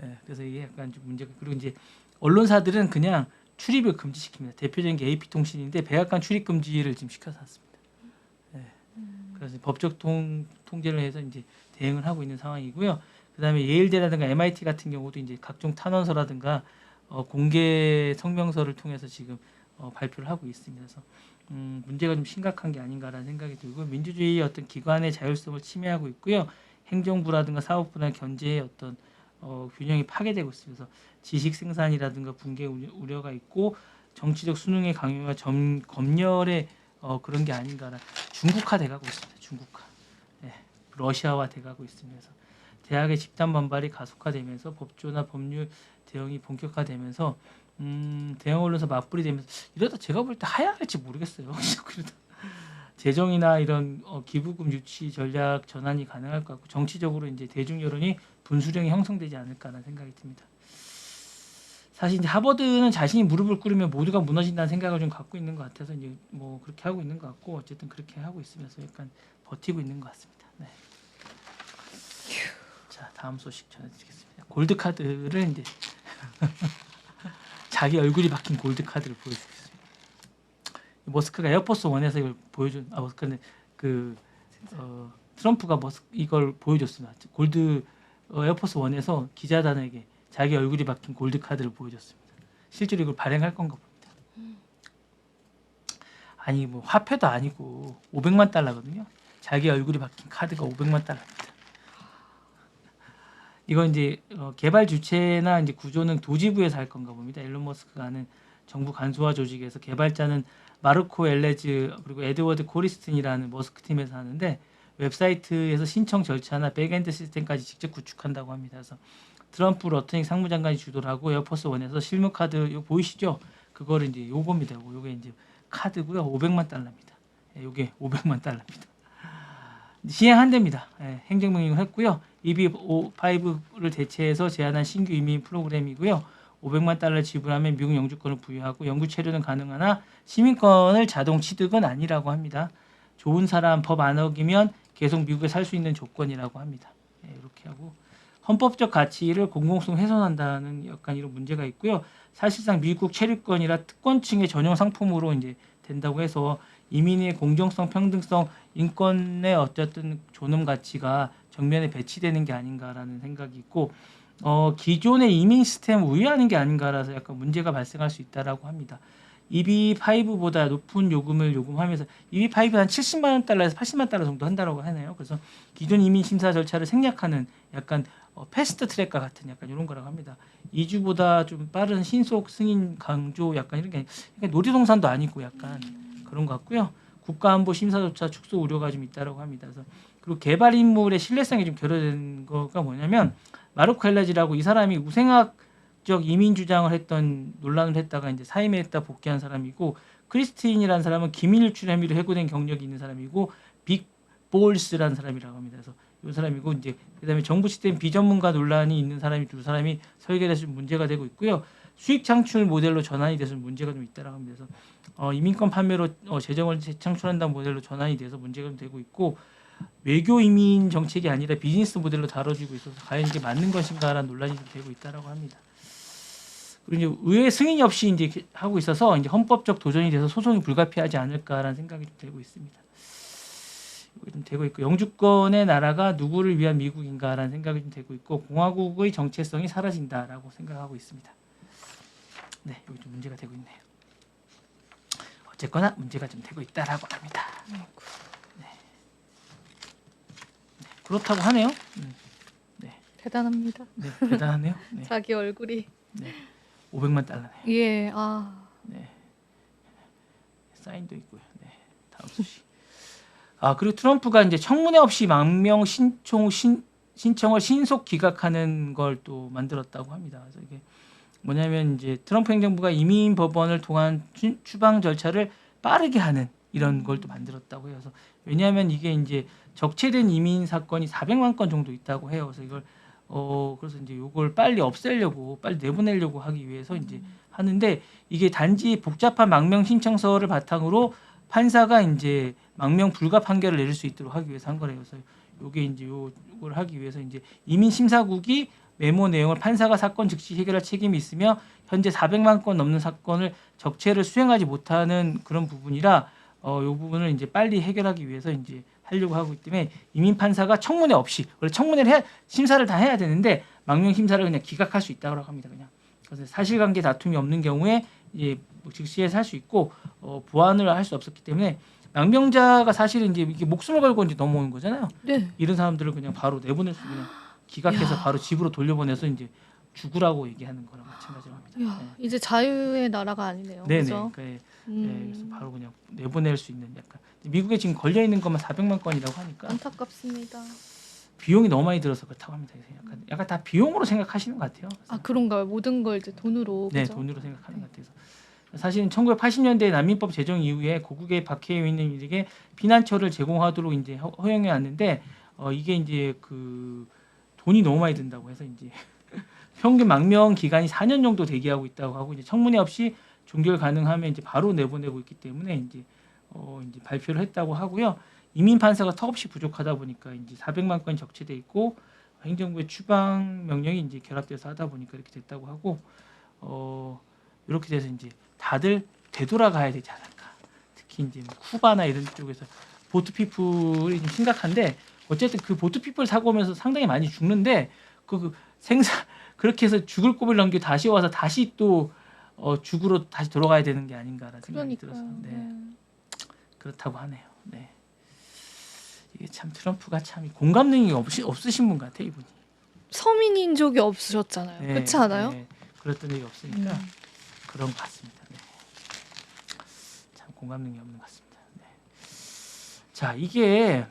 예, 그래서 이게 약간 좀 문제가. 그리고 이제 언론사들은 그냥 출입을 금지시킵니다. 대표적인 게 AP통신인데 백악관 출입 금지를 지금 시켜놨습니다. 예, 그래서 법적 통제를 해서 이제 대응을 하고 있는 상황이고요. 그다음에 예일대라든가 MIT 같은 경우도 이제 각종 탄원서라든가 공개 성명서를 통해서 지금 발표를 하고 있습니다. 그래서 문제가 좀 심각한 게 아닌가라는 생각이 들고 민주주의의 어떤 기관의 자율성을 침해하고 있고요. 행정부라든가 사법부나 견제의 어떤 균형이 파괴되고 있습니다. 그래서 지식 생산이라든가 붕괴 우려가 있고 정치적 수능의 강요와 검열의 그런 게 아닌가라. 중국화 돼가고 있습니다. 중국화. 네, 러시아화 돼가고 있습니다. 그래서 대학의 집단 반발이 가속화되면서 법조나 법률 대응이 본격화되면서 대형 언론사 맞불이 되면서 이러다 제가 볼 때 하야할지 모르겠어요. 그러다 재정이나 이런 기부금 유치 전략 전환이 가능할 것 같고 정치적으로 이제 대중 여론이 분수령이 형성되지 않을까라는 생각이 듭니다. 사실 이제 하버드는 자신이 무릎을 꿇으면 모두가 무너진다는 생각을 좀 갖고 있는 것 같아서 이제 뭐 그렇게 하고 있는 것 같고 어쨌든 그렇게 하고 있으면서 약간 버티고 있는 것 같습니다. 네. 자 다음 소식 전해드리겠습니다. 골드 카드를 이제 자기 얼굴이 박힌 골드 카드를 보여주겠습니다. 머스크가 에어포스 1에서 이걸 보여준 머스크는 트럼프가 이걸 보여줬습니다. 골드 에어포스 1에서 기자단에게 자기 얼굴이 박힌 골드 카드를 보여줬습니다. 실제로 이걸 발행할 건가 봅니다. 아니 뭐 화폐도 아니고 500만 달러거든요. 자기 얼굴이 박힌 카드가 500만 달러입니다. 이거 이제 개발 주체나 이제 구조는 도지부에서 할 건가 봅니다. 일론 머스크가 하는 정부 간소화 조직에서 개발자는 마르코 엘레즈 그리고 에드워드 코리스틴이라는 머스크 팀에서 하는데 웹사이트에서 신청 절차나 백엔드 시스템까지 직접 구축한다고 합니다. 그래서 트럼프 러트닉 상무장관이 주도를 하고 에어포스 1에서 실무 카드 이거 보이시죠? 그거를 이제 요겁니다. 요게 이제 카드고요. 500만 달러입니다. 요게 500만 달러입니다. 시행한답니다. 행정명령을 했고요. EB-5를 대체해서 제안한 신규 이민 프로그램이고요. 500만 달러 지불하면 미국 영주권을 부여하고 영구 체류는 가능하나 시민권을 자동 취득은 아니라고 합니다. 좋은 사람 법 안 어기면 계속 미국에 살 수 있는 조건이라고 합니다. 이렇게 하고 헌법적 가치를 공공성 훼손한다는 약간 이런 문제가 있고요. 사실상 미국 체류권이라 특권층의 전용 상품으로 이제 된다고 해서 이민의 공정성, 평등성, 인권의 어쨌든 존엄 가치가 정면에 배치되는 게 아닌가라는 생각이 있고 기존의 이민 시스템 우회하는 게 아닌가라서 약간 문제가 발생할 수 있다라고 합니다. EB-5보다 높은 요금을 요금하면서 EB-5는 한 70만 달러에서 80만 달러 정도 한다라고 하네요. 그래서 기존 이민 심사 절차를 생략하는 약간 패스트 트랙과 같은 약간 이런 거라고 합니다. 2주보다 좀 빠른 신속 승인 강조 약간 이런 게 그러니까 놀이동산도 아니고 약간 그런 것 같고요. 국가안보 심사조차 축소 우려가 좀 있다라고 합니다. 그래서 그리고 개발 인물의 신뢰성이 좀 결여된 거가 뭐냐면 마르코 헬라지라고 이 사람이 우생학적 이민 주장을 했던 논란을 했다가 이제 사임했다 복귀한 사람이고 크리스틴이라는 사람은 기밀유출 혐의로 해고된 경력이 있는 사람이고 빅 볼스라는 사람이라고 합니다. 그래서 이 사람이고 이제 그다음에 정부 시스템 비전문가 논란이 있는 사람이 두 사람이 설계돼서 좀 문제가 되고 있고요. 수익 창출 모델로 전환이 돼서 문제가 좀 있다라고 합니다. 그래서 이민권 판매로 재정을 재창출한다는 모델로 전환이 돼서 문제가 좀 되고 있고 외교 이민 정책이 아니라 비즈니스 모델로 다뤄지고 있어서 과연 이게 맞는 것인가라는 논란이 좀 되고 있다라고 합니다. 그리고 이제 의회 승인이 없이 이제 이렇게 하고 있어서 이제 헌법적 도전이 돼서 소송이 불가피하지 않을까라는 생각이 좀 되고 있습니다. 이게 좀 되고 있고 영주권의 나라가 누구를 위한 미국인가라는 생각이 좀 되고 있고 공화국의 정체성이 사라진다라고 생각하고 있습니다. 네, 여기 좀 문제가 되고 있네요. 어쨌거나 문제가 좀 되고 있다라고 합니다. 네. 네, 그렇다고 하네요. 대단합니다. 네, 대단하네요. 네, 자기 얼굴이. 네, 500만 달러네요. 예. 네, 사인도 있고요. 네, 다음 소식. 그리고 트럼프가 이제 청문회 없이 망명 신청을 신속 기각하는 걸 또 만들었다고 합니다. 그래서 이게 뭐냐면 이제 트럼프 행정부가 이민 법원을 통한 추방 절차를 빠르게 하는 이런 걸 또 만들었다고 해요. 그래서 왜냐하면 이게 이제 적체된 이민 사건이 400만 건 정도 있다고 해요. 그래서 이걸 그래서 이제 이걸 빨리 없애려고 빨리 내보내려고 하기 위해서 이제 하는데 이게 단지 복잡한 망명 신청서를 바탕으로 판사가 이제 망명 불가 판결을 내릴 수 있도록 하기 위해서 한 거래요. 그래서 요게 이제 요걸 하기 위해서 이제 이민 심사국이 메모 내용을 판사가 사건 즉시 해결할 책임이 있으며 현재 400만 건 넘는 사건을 적체를 수행하지 못하는 그런 부분이라 요 부분을 이제 빨리 해결하기 위해서 이제 하려고 하고 있기 때문에 이민 판사가 청문회 없이 원래 청문회를 심사를 다 해야 되는데 망명 심사를 그냥 기각할 수 있다고 합니다. 그냥 그래서 사실관계 다툼이 없는 경우에 이제 즉시해서 할 수 있고 보완을 할 수 없었기 때문에 망명자가 사실은 이제 이게 목숨을 걸고 이제 넘어오는 거잖아요. 네. 이런 사람들을 그냥 바로 내보낼 수 그냥 기각해서 바로 집으로 돌려보내서 이제 죽으라고 얘기하는 거랑 마찬가지로 합니다. 야, 이제 자유의 나라가 아니네요. 네네. 그죠? 그러니까 그래서 바로 그냥 내보낼 수 있는 약간 미국에 지금 걸려 있는 것만 400만 건이라고 하니까 안타깝습니다. 비용이 너무 많이 들어서 그렇다고 합니다. 그래서 약간 다 비용으로 생각하시는 것 같아요. 그래서 그런가요? 모든 걸 이제 돈으로. 네, 그죠? 돈으로 생각하는 것 같아서. 사실은 1980년대 난민법 제정 이후에 고국에 박해해 있는 이들에게 피난처를 제공하도록 이제 허용해 왔는데 이게 이제 그 돈이 너무 많이 든다고 해서 이제 평균 망명 기간이 4년 정도 대기하고 있다고 하고 이제 청문회 없이 종결 가능하면 이제 바로 내보내고 있기 때문에 이제 발표를 했다고 하고요. 이민 판사가 턱없이 부족하다 보니까 이제 400만 건이 적체돼 있고 행정부의 추방 명령이 이제 결합돼서 하다 보니까 이렇게 됐다고 하고 이렇게 돼서 이제 다들 되돌아가야 되지 않을까. 특히 이제 뭐 쿠바나 이런 쪽에서 보트피플이 좀 심각한데 어쨌든 그 보트피플 사고 오면서 상당히 많이 죽는데 그 그렇게 해서 죽을 꿈을 넘겨 다시 와서 다시 또 죽으로 다시 돌아가야 되는 게 아닌가라는 생각이 들어서 그렇다고 하네요. 네. 이게 참 트럼프가 참 공감 능력이 없으신 분 같아 이분이. 서민인 적이 없으셨잖아요. 네, 그렇지 않아요? 네. 그랬던 적이 없으니까 그런 것 같습니다. 네. 참 공감 능력이 없는 것 같습니다. 네. 자 이게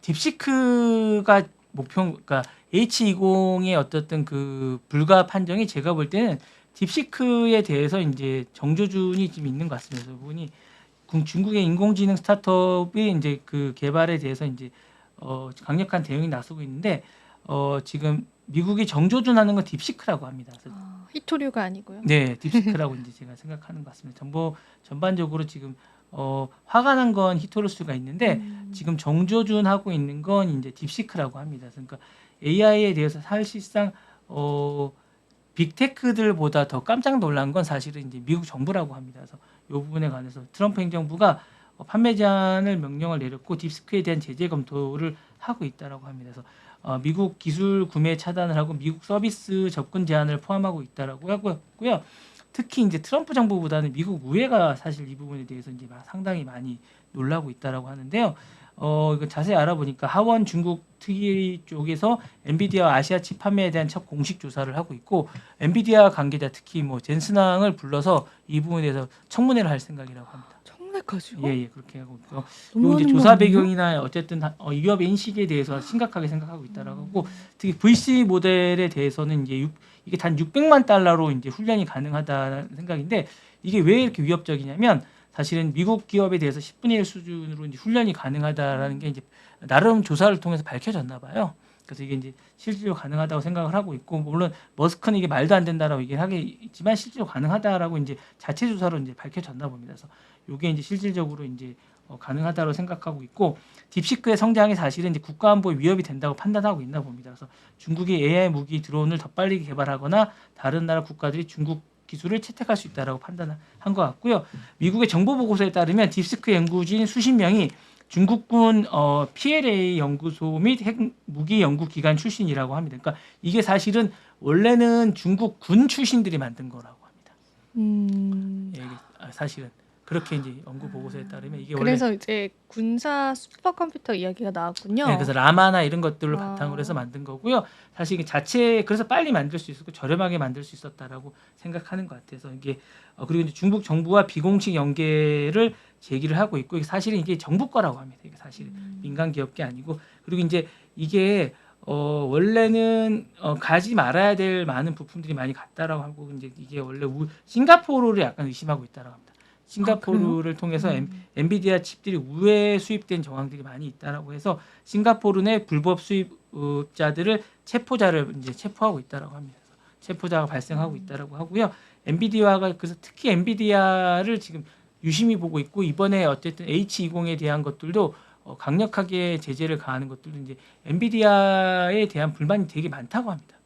딥시크가 그러니까 H20의 어떻든 그 불가 판정이 제가 볼 때는 딥시크에 대해서 이제 정조준이 좀 있는 것 같습니다. 그래서 부분이 중국의 인공지능 스타트업이 이제 그 개발에 대해서 이제 강력한 대응이 나서고 있는데 지금 미국이 정조준하는 건 딥시크라고 합니다. 그래서 히토류가 아니고요. 네, 딥시크라고 이제 제가 생각하는 것 같습니다. 전반적으로 지금 화가 난 건 히토루스가 있는데 지금 정조준하고 있는 건 이제 딥시크라고 합니다. 그러니까 AI에 대해서 사실상 빅테크들보다 더 깜짝 놀란 건 사실은 이제 미국 정부라고 합니다. 그래서 이 부분에 관해서 트럼프 행정부가 판매 제한을 명령을 내렸고 딥시크에 대한 제재 검토를 하고 있다라고 합니다. 그래서 미국 기술 구매 차단을 하고 미국 서비스 접근 제한을 포함하고 있다라고 하고요. 특히 이제 트럼프 정부보다는 미국 의회가 사실 이 부분에 대해서 이제 상당히 많이 놀라고 있다라고 하는데요. 이거 자세히 알아보니까 하원 중국 특위 쪽에서 엔비디아 아시아 칩 판매에 대한 첫 공식 조사를 하고 있고 엔비디아 관계자 특히 뭐 젠슨왕을 불러서 이 부분에 대해서 청문회를 할 생각이라고 합니다. 청문회까지요? 예, 그렇게 하고 있고요. 너무 요 이제 하는 거 조사 아니에요? 배경이나 어쨌든 위협 인식에 대해서 심각하게 생각하고 있다라고 하고 특히 VC 모델에 대해서는 이제 이게 단 600만 달러로 이제 훈련이 가능하다는 생각인데 이게 왜 이렇게 위협적이냐면 사실은 미국 기업에 대해서 10분의 1 수준으로 이제 훈련이 가능하다라는 게 이제 나름 조사를 통해서 밝혀졌나 봐요. 그래서 이게 이제 실질적으로 가능하다고 생각을 하고 있고 물론 머스크는 이게 말도 안 된다라고 얘기를 하겠지만 실제로 가능하다라고 이제 자체 조사로 이제 밝혀졌나 봅니다. 그래서 이게 이제 실질적으로 이제 가능하다고 생각하고 있고 딥시크의 성장이 사실은 이제 국가안보에 위협이 된다고 판단하고 있나 봅니다. 그래서 중국이 AI 무기 드론을 더 빨리 개발하거나 다른 나라 국가들이 중국 기술을 채택할 수 있다라고 판단한 것 같고요. 미국의 정보 보고서에 따르면 딥시크 연구진 수십 명이 중국군 PLA 연구소 및 핵무기 연구기관 출신이라고 합니다. 그러니까 이게 사실은 원래는 중국 군 출신들이 만든 거라고 합니다. 예, 이게 사실은 그렇게 이제 연구 보고서에 따르면 이게 원래 그래서 이제 군사 슈퍼컴퓨터 이야기가 나왔군요. 네, 그래서 라마나 이런 것들을 아. 바탕으로 해서 만든 거고요. 사실 이게 자체 그래서 빨리 만들 수 있었고 저렴하게 만들 수 있었다라고 생각하는 것 같아서 이게 그리고 이제 중국 정부와 비공식 연계를 제기를 하고 있고 이게 사실은 이게 정부 거라고 합니다. 이게 사실 민간 기업계 아니고 그리고 이제 이게 원래는 가지 말아야 될 많은 부품들이 많이 갔다라고 하고 이제 이게 원래 싱가포르를 약간 의심하고 있다라고 합니다. 싱가포르를 통해서 엔비디아 칩들이 우회 수입된 정황들이 많이 있다라고 해서 싱가포르 내 불법 수입자들을 체포자를 이제 체포하고 있다라고 합니다. 그래서 체포자가 발생하고 있다라고 하고요. 엔비디아가 그래서 특히 엔비디아를 지금 유심히 보고 있고 이번에 어쨌든 H20에 대한 것들도 강력하게 제재를 가하는 것들도 이제 엔비디아에 대한 불만이 되게 많다고 합니다.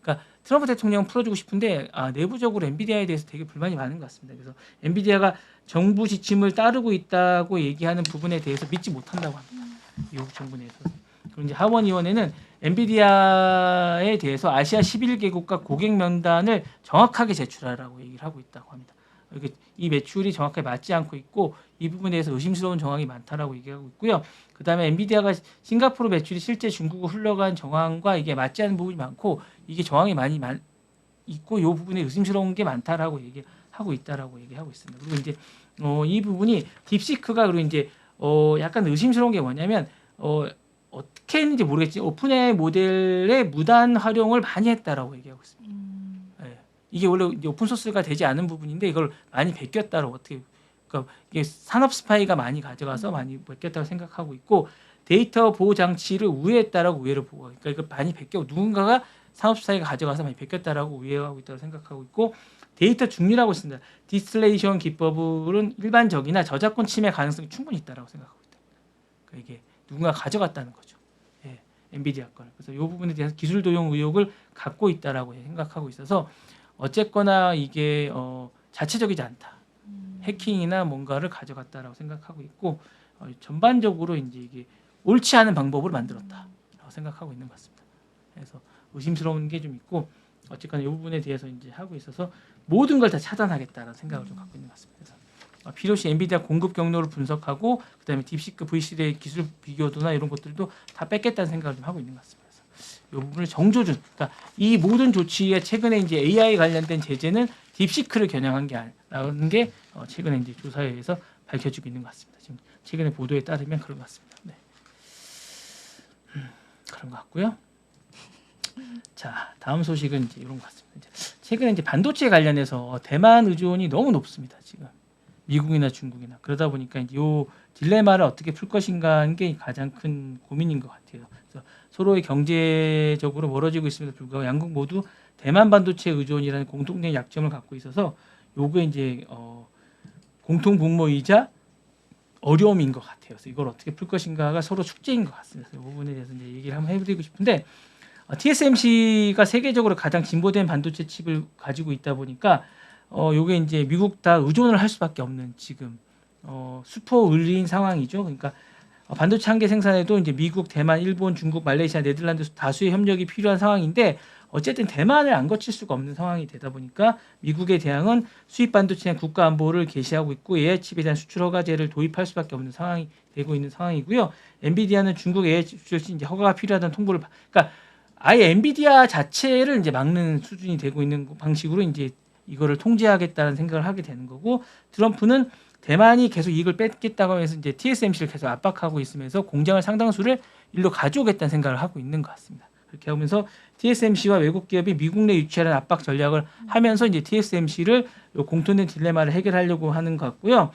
그러니까 트럼프 대통령 풀어주고 싶은데 내부적으로 엔비디아에 대해서 되게 불만이 많은 것 같습니다. 그래서 엔비디아가 정부 지침을 따르고 있다고 얘기하는 부분에 대해서 믿지 못한다고 합니다. 미국 정부 내에서. 그리고 이제 하원의원회는 엔비디아에 대해서 아시아 11개국과 고객 명단을 정확하게 제출하라고 얘기를 하고 있다고 합니다. 이 매출이 정확하게 맞지 않고 있고 이 부분에 대해서 의심스러운 정황이 많다라고 얘기하고 있고요. 그다음에 엔비디아가 싱가포르 매출이 실제 중국으로 흘러간 정황과 이게 맞지 않는 부분이 많고 이게 정황이 많이 있고 이 부분에 의심스러운 게 많다라고 얘기하고 있다라고 얘기하고 있습니다. 그리고 이제 이 부분이 딥시크가 그리고 이제 약간 의심스러운 게 뭐냐면 어떻게 했는지 모르겠지만 오픈AI 모델의 무단 활용을 많이 했다라고 얘기하고 있습니다. 이게 원래 이제 오픈 소스가 되지 않은 부분인데 이걸 많이 베꼈다라고 그러니까 이게 산업 스파이가 많이 가져가서 많이 베꼈다고 생각하고 있고 데이터 보호 장치를 우회했다라고 우회를 보고 그러니까 이걸 많이 베껴 누군가가 산업 스파이가 가져가서 많이 베꼈다라고 우회하고 있다고 생각하고 있고 데이터 중립이라고 있습니다. 디스틸레이션 기법은 일반적이나 저작권 침해 가능성이 충분히 있다라고 생각하고 있다. 그러니까 이게 누군가 가져갔다는 거죠. 예, 엔비디아 거를. 그래서 이 부분에 대해서 기술 도용 의혹을 갖고 있다라고 생각하고 있어서 어쨌거나 이게 자체적이지 않다. 해킹이나 뭔가를 가져갔다라고 생각하고 있고 전반적으로 이제 이게 옳지 않은 방법으로 만들었다라고 생각하고 있는 것 같습니다. 그래서 의심스러운 게 좀 있고 어쨌거나 이 부분에 대해서 이제 하고 있어서 모든 걸 다 차단하겠다라는 생각을 좀 갖고 있는 것 같습니다. 그래서 필요시 엔비디아 공급 경로를 분석하고 그다음에 딥시크 VC의 기술 비교도나 이런 것들도 다 뺏겠다는 생각을 좀 하고 있는 것 같습니다. 이 부분을 정조준, 그러니까 이 모든 조치에 최근에 이제 AI 관련된 제재는 딥시크를 겨냥한 게 아니라는 게 최근에 이제 조사에 의해서 밝혀지고 있는 것 같습니다. 지금 최근에 보도에 따르면 그런 것 같습니다. 네. 그런 것 같고요. 자, 다음 소식은 이제 이런 것 같습니다. 이제 최근에 이제 반도체 관련해서 대만 의존이 너무 높습니다. 지금 미국이나 중국이나 그러다 보니까 이제 이 딜레마를 어떻게 풀 것인가 하는 게 가장 큰 고민인 것 같아요. 그래서 서로의 경제적으로 멀어지고 있음에도 불구하고 양국 모두 대만 반도체 의존이라는 공통된 약점을 갖고 있어서 요게 이제 공통 분모이자 어려움인 것 같아요. 그래서 이걸 어떻게 풀 것인가가 서로 숙제인 것 같습니다. 그래서 이 부분에 대해서 이제 얘기를 한번 해드리고 싶은데 TSMC가 세계적으로 가장 진보된 반도체 칩을 가지고 있다 보니까 요게 이제 미국 다 의존을 할 수밖에 없는 지금 슈퍼 의뢰인 상황이죠. 그러니까 반도체 한계 생산에도 이제 미국, 대만, 일본, 중국, 말레이시아, 네덜란드 다수의 협력이 필요한 상황인데 어쨌든 대만을 안 거칠 수가 없는 상황이 되다 보니까 미국의 대항은 수입 반도체 국가 안보를 개시하고 있고 AI 칩에 대한 수출 허가제를 도입할 수밖에 없는 상황이 되고 있는 상황이고요. 엔비디아는 중국 AI 칩 수출 이제 허가가 필요하다는 통보를 그러니까 아예 엔비디아 자체를 이제 막는 수준이 되고 있는 방식으로 이제 이거를 통제하겠다는 생각을 하게 되는 거고 트럼프는 대만이 계속 이익을 뺏겠다고 해서 이제 TSMC를 계속 압박하고 있으면서 공장을 상당수를 일로 가져오겠다는 생각을 하고 있는 것 같습니다. 그렇게 하면서 TSMC와 외국 기업이 미국 내 유치하는 압박 전략을 하면서 이제 TSMC를 공통된 딜레마를 해결하려고 하는 것 같고요.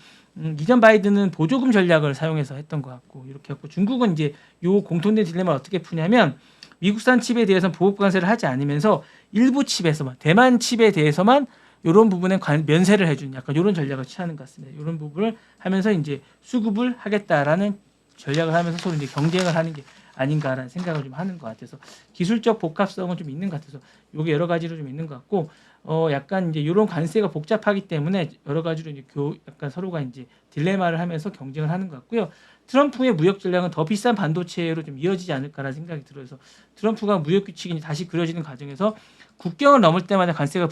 이전 바이든은 보조금 전략을 사용해서 했던 것 같고 이렇게 했고 중국은 이제 요 공통된 딜레마를 어떻게 푸냐면 미국산 칩에 대해서는 보급 관세를 하지 않으면서 일부 칩에서만 대만 칩에 대해서만 이런 부분에 면세를 해주는 약간 이런 전략을 취하는 것 같습니다. 이런 부분을 하면서 이제 수급을 하겠다라는 전략을 하면서 서로 이제 경쟁을 하는 게 아닌가라는 생각을 좀 하는 것 같아서 기술적 복합성은 좀 있는 것 같아서 이게 여러 가지로 좀 있는 것 같고 약간 이제 이런 관세가 복잡하기 때문에 여러 가지로 이제 약간 서로가 이제 딜레마를 하면서 경쟁을 하는 것 같고요. 트럼프의 무역 전략은 더 비싼 반도체로 좀 이어지지 않을까라는 생각이 들어서 트럼프가 무역 규칙이 다시 그려지는 과정에서 국경을 넘을 때마다 관세가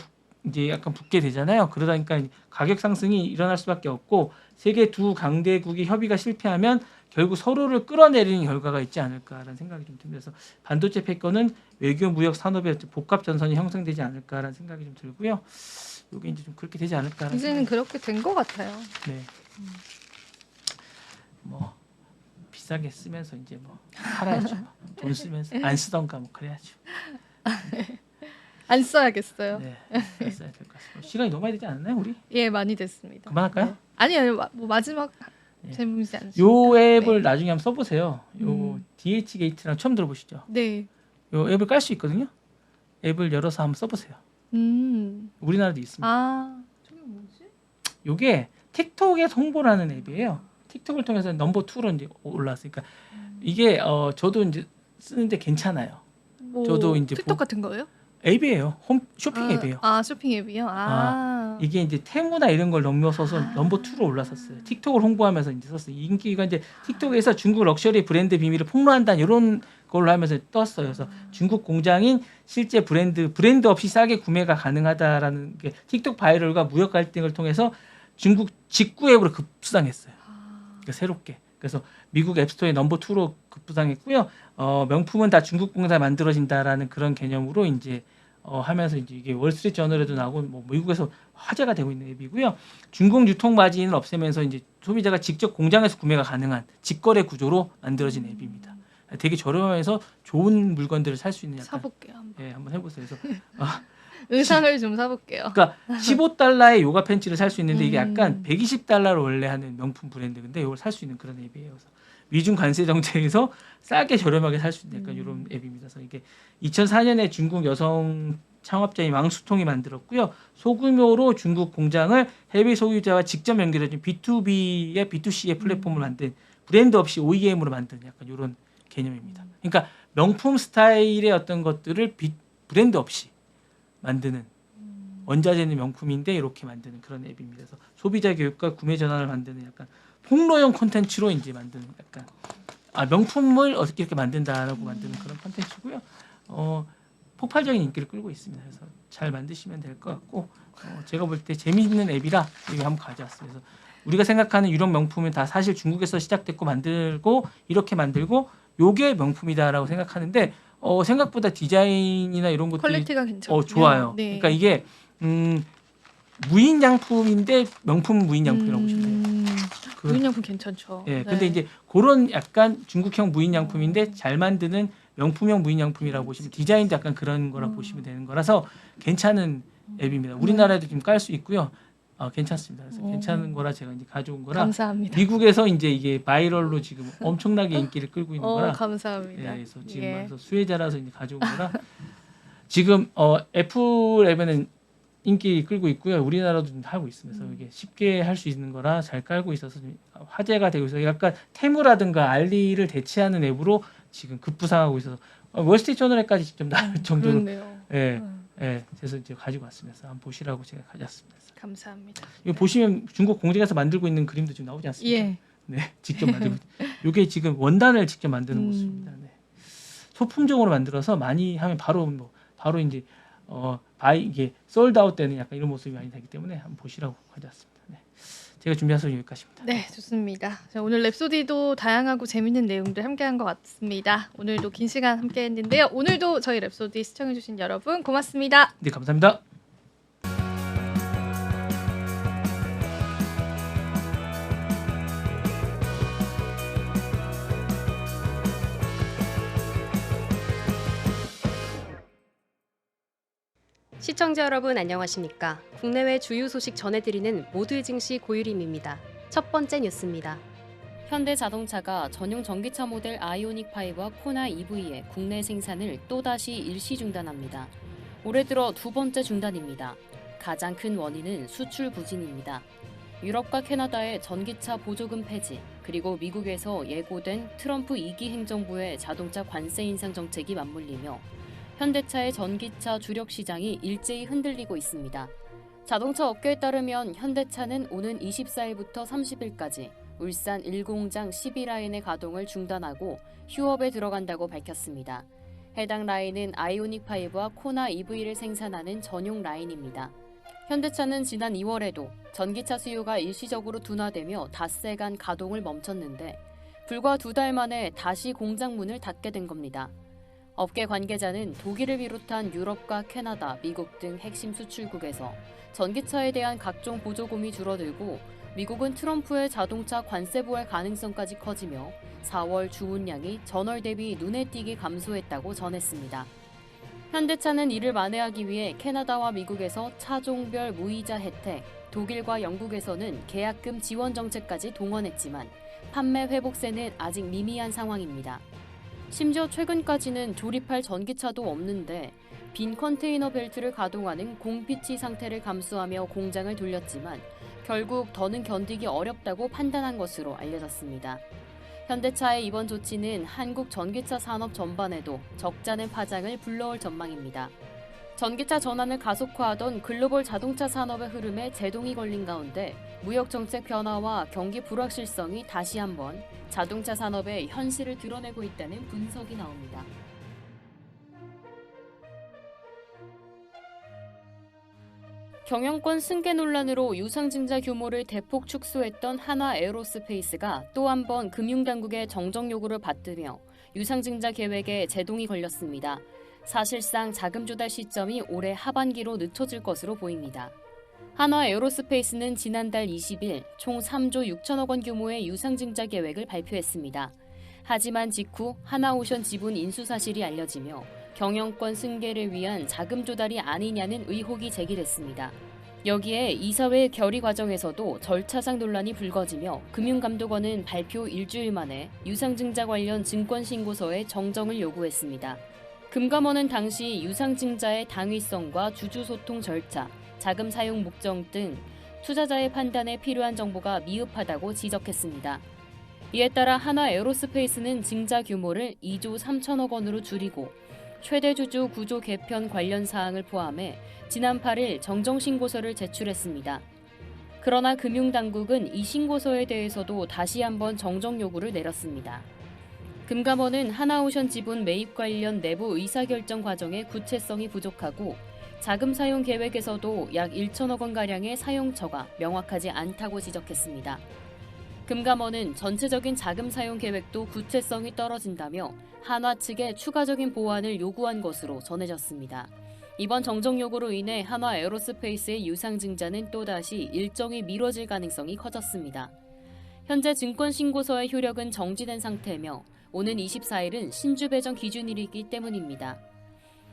이제 약간 붙게 되잖아요. 그러다 보니까 가격 상승이 일어날 수밖에 없고 세계 두 강대국이 협의가 실패하면 결국 서로를 끌어내리는 결과가 있지 않을까라는 생각이 좀 듭니다. 그래서 반도체 패권은 외교, 무역, 산업의 복합 전선이 형성되지 않을까라는 생각이 좀 들고요. 이게 이제 좀 그렇게 되지 않을까라는 이제는 그렇게 된 것 같아요. 네. 뭐 비싸게 쓰면서 이제 뭐 살아야죠. 돈 쓰면서 안 쓰던가 뭐 그래야죠. 안 써야겠어요. 네, 안 써야 될 것 같습니다. 시간이 너무 많이 되지 않았나요, 우리? 예, 많이 됐습니다. 그만할까요? 네. 아니요, 뭐 마지막 네. 재미있지 않습니까? 요 앱을 네. 나중에 한번 써보세요. 요 DH 게이트랑 처음 들어보시죠? 네. 요 앱을 깔 수 있거든요. 앱을 열어서 한번 써보세요. 우리나라도 있습니다. 아, 저게 뭐지? 요게 틱톡의 홍보라는 앱이에요. 틱톡을 통해서 넘버 2로 이제 올라왔으니까 이게 저도 이제 쓰는데 괜찮아요. 뭐 저도 이제 틱톡 같은 거예요? 앱이에요. 쇼핑 앱이에요. 아, 쇼핑 앱이요? 이게 이제 테무나 이런 걸 넘어서서 넘버 2로 올라섰어요. 틱톡을 홍보하면서 이제 썼어요. 인기가 이제 틱톡에서 중국 럭셔리 브랜드 비밀을 폭로한다 이런 걸로 하면서 떴어요. 그래서 중국 공장인 실제 브랜드 없이 싸게 구매가 가능하다라는 게 틱톡 바이럴과 무역 갈등을 통해서 중국 직구 앱으로 급부상했어요. 그러니까 새롭게. 그래서 미국 앱스토어의 넘버 2로 급부상했고요. 명품은 다 중국 공장에 만들어진다라는 그런 개념으로 이제 하면서 이제 이게 월스트리트 저널에도 나오고 뭐 미국에서 화제가 되고 있는 앱이고요. 중국 유통 마진을 없애면서 이제 소비자가 직접 공장에서 구매가 가능한 직거래 구조로 만들어진 앱입니다. 되게 저렴해서 좋은 물건들을 살 수 있는 약간 사볼게요. 한번. 예, 한번 해보세요. 그래서 의상을 좀 사볼게요. 그러니까 15달러에 요가 팬츠를 살 수 있는데 이게 약간 120달러로 원래 하는 명품 브랜드인데 이걸 살 수 있는 그런 앱이에요. 그래서 미중 관세 정책에서 싸게 저렴하게 살 수 있는 약간 이런 앱입니다. 그래서 이게 2004년에 중국 여성 창업자인 왕수통이 만들었고요. 소규모로 중국 공장을 해외 소유자와 직접 연결해준 B2B의 B2C의 플랫폼을 만든 브랜드 없이 OEM으로 만든 약간 이런 개념입니다. 그러니까 명품 스타일의 어떤 것들을 브랜드 없이 만드는 원자재는 명품인데 이렇게 만드는 그런 앱입니다. 그래서 소비자 교육과 구매 전환을 만드는 약간 폭로형 콘텐츠로 이제 만드는 약간 명품을 어떻게 이렇게 만든다라고 만드는 그런 콘텐츠고요. 폭발적인 인기를 끌고 있습니다. 그래서 잘 만드시면 될 것 같고 제가 볼 때 재미있는 앱이라 이거 한번 가져왔어요. 그래서 우리가 생각하는 유럽 명품은 다 사실 중국에서 시작됐고 만들고 이렇게 만들고 요게 명품이다라고 생각하는데 생각보다 디자인이나 이런 것들이 퀄리티가 괜찮아요. 좋아요. 네. 그러니까 이게 무인 양품인데 명품 무인 양품이라고 보시면 돼요. 무인 양품 괜찮죠. 예, 네. 근데 이제 그런 약간 중국형 무인 양품인데 잘 만드는 명품형 무인 양품이라고 보시면 디자인도 약간 그런 거라 보시면 되는 거라서 괜찮은 앱입니다. 우리나라에도 지금 깔 수 있고요. 괜찮습니다. 그래서 괜찮은 거라 제가 이제 가져온 거라. 감사합니다. 미국에서 이제 이게 바이럴로 지금 엄청나게 인기를 끌고 있는 거라. 감사합니다. 예, 그래서 지금 그래서 수혜자라서 이제 가져온 거라. 지금 애플 앱에는 인기 끌고 있고요. 우리나라도 좀 하고 있습니다. 그래서 이게 쉽게 할 수 있는 거라 잘 깔고 있어서 좀 화제가 되고 있어서 약간 테무라든가 알리를 대체하는 앱으로 지금 급부상하고 있어서 월스트리트 저널에까지 직접 나올 정도로 그렇네요. 예, 그래서 이제 가지고 왔습니다. 그래서 한번 보시라고 제가 가져왔습니다. 감사합니다. 이거 보시면 중국 공장에서 만들고 있는 그림도 지금 나오지 않습니까? 예. 네, 직접 만들고 이게 지금 원단을 직접 만드는 모습입니다. 네. 소품종으로 만들어서 많이 하면 바로 이제 이게 솔드아웃 되는 약간 이런 모습이 많이 되기 때문에 한번 보시라고 가져왔습니다. 네. 제가 준비한 소식 여기까지입니다. 네, 좋습니다. 자, 오늘 랩소디도 다양하고 재밌는 내용들 함께한 것 같습니다. 오늘도 긴 시간 함께했는데요. 오늘도 저희 랩소디 시청해주신 여러분 고맙습니다. 네, 감사합니다. 시청자 여러분 안녕하십니까? 국내외 주요 소식 전해드리는 모두의 증시 고유림입니다. 첫 번째 뉴스입니다. 현대자동차가 전용 전기차 모델 아이오닉 5와 코나 EV의 국내 생산을 또다시 일시 중단합니다. 올해 들어 두 번째 중단입니다. 가장 큰 원인은 수출 부진입니다. 유럽과 캐나다의 전기차 보조금 폐지, 그리고 미국에서 예고된 트럼프 2기 행정부의 자동차 관세 인상 정책이 맞물리며 현대차의 전기차 주력 시장이 일제히 흔들리고 있습니다. 자동차 업계에 따르면 현대차는 오는 24일부터 30일까지 울산 1공장 12라인의 가동을 중단하고 휴업에 들어간다고 밝혔습니다. 해당 라인은 아이오닉 5와 코나 EV를 생산하는 전용 라인입니다. 현대차는 지난 2월에도 전기차 수요가 일시적으로 둔화되며 닷새간 가동을 멈췄는데 불과 2달 만에 다시 공장 문을 닫게 된 겁니다. 업계 관계자는 독일을 비롯한 유럽과 캐나다, 미국 등 핵심 수출국에서 전기차에 대한 각종 보조금이 줄어들고 미국은 트럼프의 자동차 관세 부활 가능성까지 커지며 4월 주문량이 전월 대비 눈에 띄게 감소했다고 전했습니다. 현대차는 이를 만회하기 위해 캐나다와 미국에서 차종별 무이자 혜택, 독일과 영국에서는 계약금 지원 정책까지 동원했지만 판매 회복세는 아직 미미한 상황입니다. 심지어 최근까지는 조립할 전기차도 없는데 빈 컨테이너 벨트를 가동하는 공피치 상태를 감수하며 공장을 돌렸지만 결국 더는 견디기 어렵다고 판단한 것으로 알려졌습니다. 현대차의 이번 조치는 한국 전기차 산업 전반에도 적잖은 파장을 불러올 전망입니다. 전기차 전환을 가속화하던 글로벌 자동차 산업의 흐름에 제동이 걸린 가운데 무역 정책 변화와 경기 불확실성이 다시 한번 자동차 산업의 현실을 드러내고 있다는 분석이 나옵니다. 경영권 승계 논란으로 유상증자 규모를 대폭 축소했던 한화에어로스페이스가 또 한 번 금융당국의 정정 요구를 받으며 유상증자 계획에 제동이 걸렸습니다. 사실상 자금 조달 시점이 올해 하반기로 늦춰질 것으로 보입니다. 한화에어로스페이스는 지난달 20일 총 3조 6천억 원 규모의 유상증자 계획을 발표했습니다. 하지만 직후 하나오션 지분 인수 사실이 알려지며 경영권 승계를 위한 자금 조달이 아니냐는 의혹이 제기됐습니다. 여기에 이사회 결의 과정에서도 절차상 논란이 불거지며 금융감독원은 발표 일주일 만에 유상증자 관련 증권신고서의 정정을 요구했습니다. 금감원은 당시 유상증자의 당위성과 주주소통 절차, 자금 사용 목적 등 투자자의 판단에 필요한 정보가 미흡하다고 지적했습니다. 이에 따라 한화에어로스페이스는 증자 규모를 2조 3천억 원으로 줄이고 최대 주주 구조 개편 관련 사항을 포함해 지난 8일 정정신고서를 제출했습니다. 그러나 금융당국은 이 신고서에 대해서도 다시 한번 정정 요구를 내렸습니다. 금감원은 하나오션 지분 매입 관련 내부 의사결정 과정의 구체성이 부족하고 자금 사용 계획에서도 약 1천억 원가량의 사용처가 명확하지 않다고 지적했습니다. 금감원은 전체적인 자금 사용 계획도 구체성이 떨어진다며 한화 측에 추가적인 보완을 요구한 것으로 전해졌습니다. 이번 정정 요구로 인해 한화에어로스페이스의 유상증자는 또다시 일정이 미뤄질 가능성이 커졌습니다. 현재 증권신고서의 효력은 정지된 상태며 오는 24일은 신주 배정 기준일이기 때문입니다.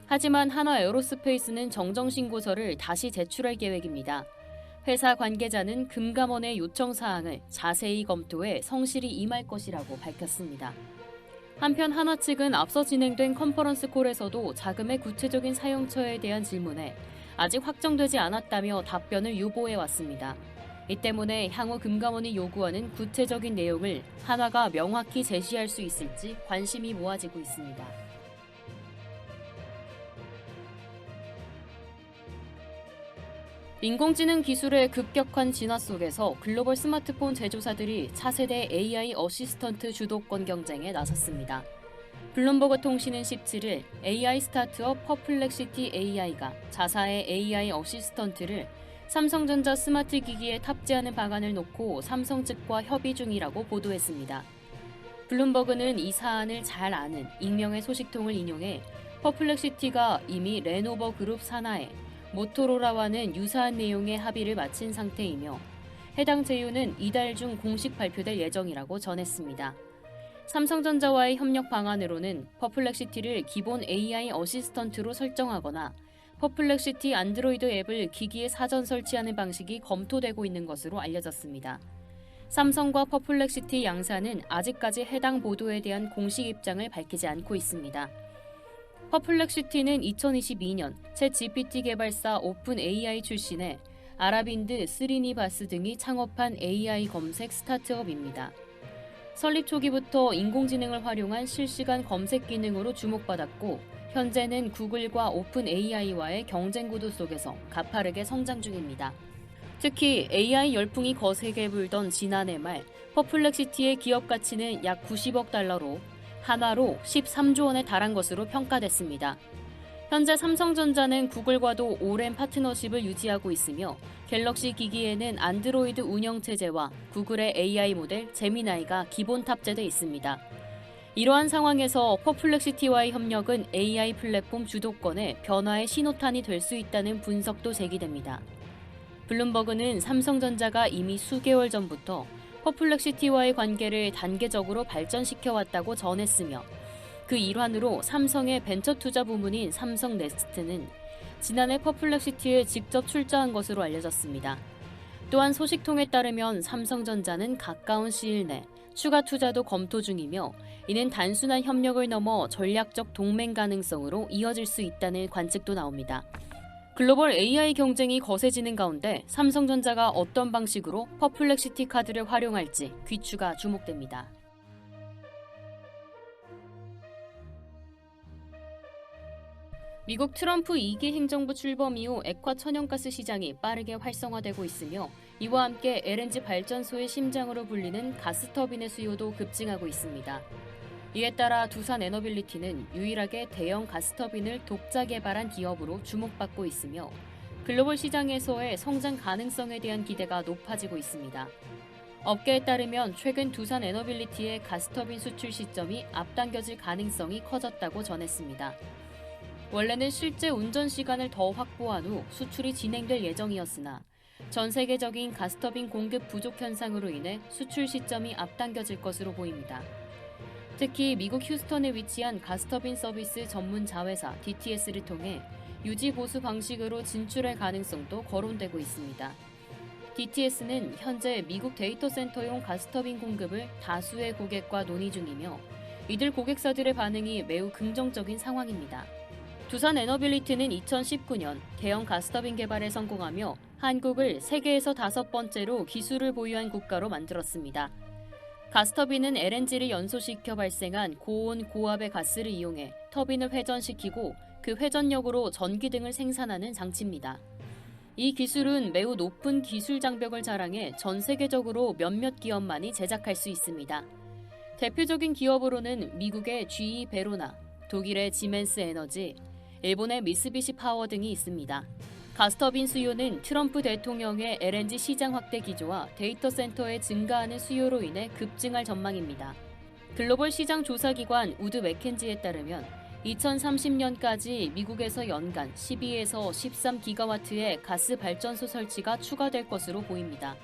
하지만 한화에어로스페이스는 정정신고서를 다시 제출할 계획입니다. 회사 관계자는 금감원의 요청 사항을 자세히 검토해 성실히 임할 것이라고 밝혔습니다. 한편 한화 측은 앞서 진행된 컨퍼런스 콜에서도 자금의 구체적인 사용처에 대한 질문에 아직 확정되지 않았다며 답변을 유보해 왔습니다. 이 때문에 향후 금감원이 요구하는 구체적인 내용을 한화가 명확히 제시할 수 있을지 관심이 모아지고 있습니다. 인공지능 기술의 급격한 진화 속에서 글로벌 스마트폰 제조사들이 차세대 AI 어시스턴트 주도권 경쟁에 나섰습니다. 블룸버그 통신은 17일 AI 스타트업 퍼플렉시티 AI가 자사의 AI 어시스턴트를 삼성전자 스마트 기기에 탑재하는 방안을 놓고 삼성 측과 협의 중이라고 보도했습니다. 블룸버그는 이 사안을 잘 아는 익명의 소식통을 인용해 퍼플렉시티가 이미 레노버 그룹 산하에 모토로라와는 유사한 내용의 합의를 마친 상태이며 해당 제휴는 이달 중 공식 발표될 예정이라고 전했습니다. 삼성전자와의 협력 방안으로는 퍼플렉시티를 기본 AI 어시스턴트로 설정하거나 퍼플렉시티 안드로이드 앱을 기기에 사전 설치하는 방식이 검토되고 있는 것으로 알려졌습니다. 삼성과 퍼플렉시티 양사는 아직까지 해당 보도에 대한 공식 입장을 밝히지 않고 있습니다. 퍼플렉시티는 2022년 챗GPT 개발사 오픈 AI 출신의 아라빈드 스리니바스 등이 창업한 AI 검색 스타트업입니다. 설립 초기부터 인공지능을 활용한 실시간 검색 기능으로 주목받았고 현재는 구글과 오픈 AI와의 경쟁 구도 속에서 가파르게 성장 중입니다. 특히 AI 열풍이 거세게 불던 지난해 말 퍼플렉시티의 기업 가치는 약 90억 달러로 한화로 13조 원에 달한 것으로 평가됐습니다. 현재 삼성전자는 구글과도 오랜 파트너십을 유지하고 있으며 갤럭시 기기에는 안드로이드 운영체제와 구글의 AI 모델 제미나이가 기본 탑재돼 있습니다. 이러한 상황에서 퍼플렉시티와의 협력은 AI 플랫폼 주도권의 변화의 신호탄이 될 수 있다는 분석도 제기됩니다. 블룸버그는 삼성전자가 이미 수개월 전부터 퍼플렉시티와의 관계를 단계적으로 발전시켜왔다고 전했으며 그 일환으로 삼성의 벤처 투자 부문인 삼성네스트는 지난해 퍼플렉시티에 직접 출자한 것으로 알려졌습니다. 또한 소식통에 따르면 삼성전자는 가까운 시일 내 추가 투자도 검토 중이며 이는 단순한 협력을 넘어 전략적 동맹 가능성으로 이어질 수 있다는 관측도 나옵니다. 글로벌 AI 경쟁이 거세지는 가운데 삼성전자가 어떤 방식으로 퍼플렉시티 카드를 활용할지 귀추가 주목됩니다. 미국 트럼프 2기 행정부 출범 이후 액화 천연가스 시장이 빠르게 활성화되고 있으며 이와 함께 LNG 발전소의 심장으로 불리는 가스터빈의 수요도 급증하고 있습니다. 이에 따라 두산 에너빌리티는 유일하게 대형 가스터빈을 독자 개발한 기업으로 주목받고 있으며 글로벌 시장에서의 성장 가능성에 대한 기대가 높아지고 있습니다. 업계에 따르면 최근 두산 에너빌리티의 가스터빈 수출 시점이 앞당겨질 가능성이 커졌다고 전했습니다. 원래는 실제 운전 시간을 더 확보한 후 수출이 진행될 예정이었으나 전 세계적인 가스터빈 공급 부족 현상으로 인해 수출 시점이 앞당겨질 것으로 보입니다. 특히 미국 휴스턴에 위치한 가스터빈 서비스 전문 자회사 DTS를 통해 유지 보수 방식으로 진출할 가능성도 거론되고 있습니다. DTS는 현재 미국 데이터 센터용 가스터빈 공급을 다수의 고객과 논의 중이며 이들 고객사들의 반응이 매우 긍정적인 상황입니다. 두산 에너빌리티는 2019년 대형 가스터빈 개발에 성공하며 한국을 세계에서 5번째로 기술을 보유한 국가로 만들었습니다. 가스터빈은 LNG를 연소시켜 발생한 고온 고압의 가스를 이용해 터빈을 회전시키고 그 회전력으로 전기 등을 생산하는 장치입니다. 이 기술은 매우 높은 기술 장벽을 자랑해 전 세계적으로 몇몇 기업만이 제작할 수 있습니다. 대표적인 기업으로는 미국의 GE 베로나, 독일의 지멘스 에너지, 일본의 미쓰비시 파워 등이 있습니다. 가스터빈 수요는 트럼프 대통령의 LNG 시장 확대 기조와 데이터 센터의 증가하는 수요로 인해 급증할 전망입니다. 글로벌 시장 조사기관 우드 맥켄지에 따르면 2030년까지 미국에서 연간 12에서 13기가와트의 가스 발전소 설치가 추가될 것으로 보입니다.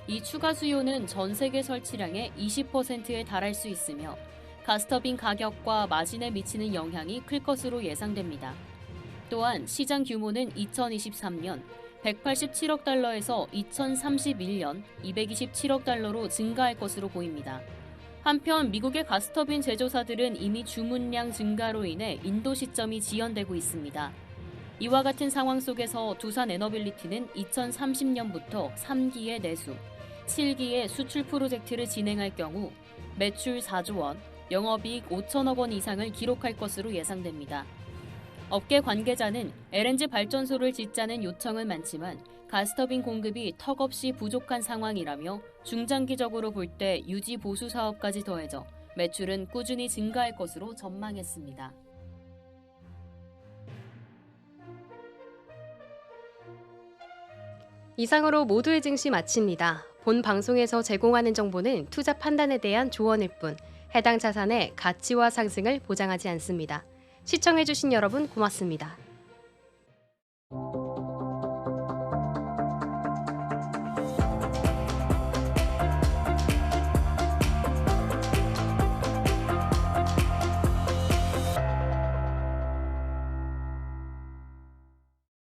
이 추가 수요는 전 세계 설치량의 20%에 달할 수 있으며 가스터빈 가격과 마진에 미치는 영향이 클 것으로 예상됩니다. 또한 시장 규모는 2023년 187억 달러에서 2031년 227억 달러로 증가할 것으로 보입니다. 한편 미국의 가스터빈 제조사들은 이미 주문량 증가로 인해 인도 시점이 지연되고 있습니다. 이와 같은 상황 속에서 두산 에너빌리티는 2030년부터 3기의 내수, 7기의 수출 프로젝트를 진행할 경우 매출 4조 원, 영업이익 5천억 원 이상을 기록할 것으로 예상됩니다. 업계 관계자는 LNG 발전소를 짓자는 요청은 많지만 가스터빈 공급이 턱없이 부족한 상황이라며 중장기적으로 볼 때 유지 보수 사업까지 더해져 매출은 꾸준히 증가할 것으로 전망했습니다. 이상으로 모두의 증시 마칩니다. 본 방송에서 제공하는 정보는 투자 판단에 대한 조언일 뿐 해당 자산의 가치와 상승을 보장하지 않습니다. 시청해주신 여러분 고맙습니다.